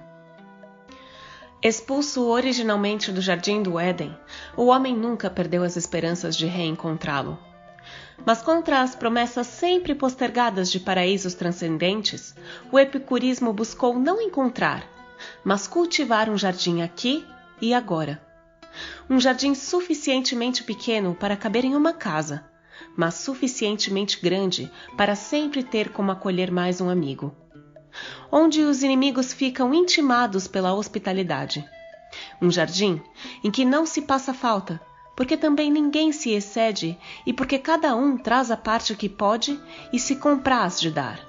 Expulso originalmente do Jardim do Éden, o homem nunca perdeu as esperanças de reencontrá-lo. Mas contra as promessas sempre postergadas de paraísos transcendentes, o epicurismo buscou não encontrar, mas cultivar um jardim aqui e agora. Um jardim suficientemente pequeno para caber em uma casa, mas suficientemente grande para sempre ter como acolher mais um amigo. Onde os inimigos ficam intimados pela hospitalidade. Um jardim em que não se passa falta, porque também ninguém se excede e porque cada um traz a parte que pode e se compraz de dar.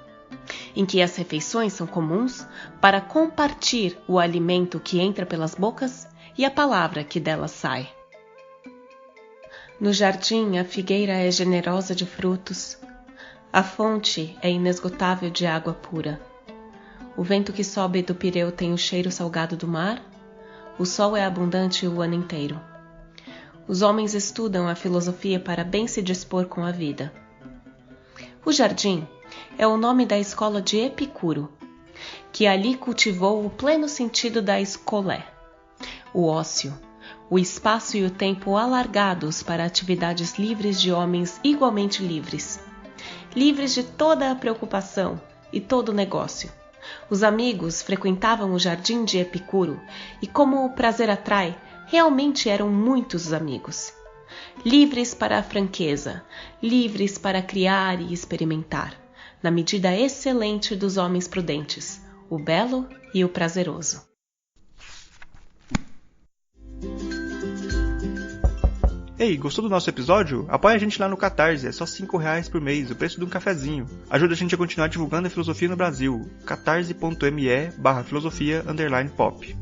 Em que as refeições são comuns para compartir o alimento que entra pelas bocas e a palavra que delas sai. No jardim a figueira é generosa de frutos, a fonte é inesgotável de água pura. O vento que sobe do Pireu tem o cheiro salgado do mar, o sol é abundante o ano inteiro. Os homens estudam a filosofia para bem se dispor com a vida. O jardim é o nome da escola de Epicuro, que ali cultivou o pleno sentido da escolé, o ócio, o espaço e o tempo alargados para atividades livres de homens igualmente livres, livres de toda a preocupação e todo o negócio. Os amigos frequentavam o jardim de Epicuro e, como o prazer atrai, realmente eram muitos amigos. Livres para a franqueza, livres para criar e experimentar, na medida excelente dos homens prudentes, o belo e o prazeroso. Ei, gostou do nosso episódio? Apoia a gente lá no Catarse, é só R$5 por mês, o preço de um cafezinho. Ajuda a gente a continuar divulgando a filosofia no Brasil. catarse.me/filosofia_pop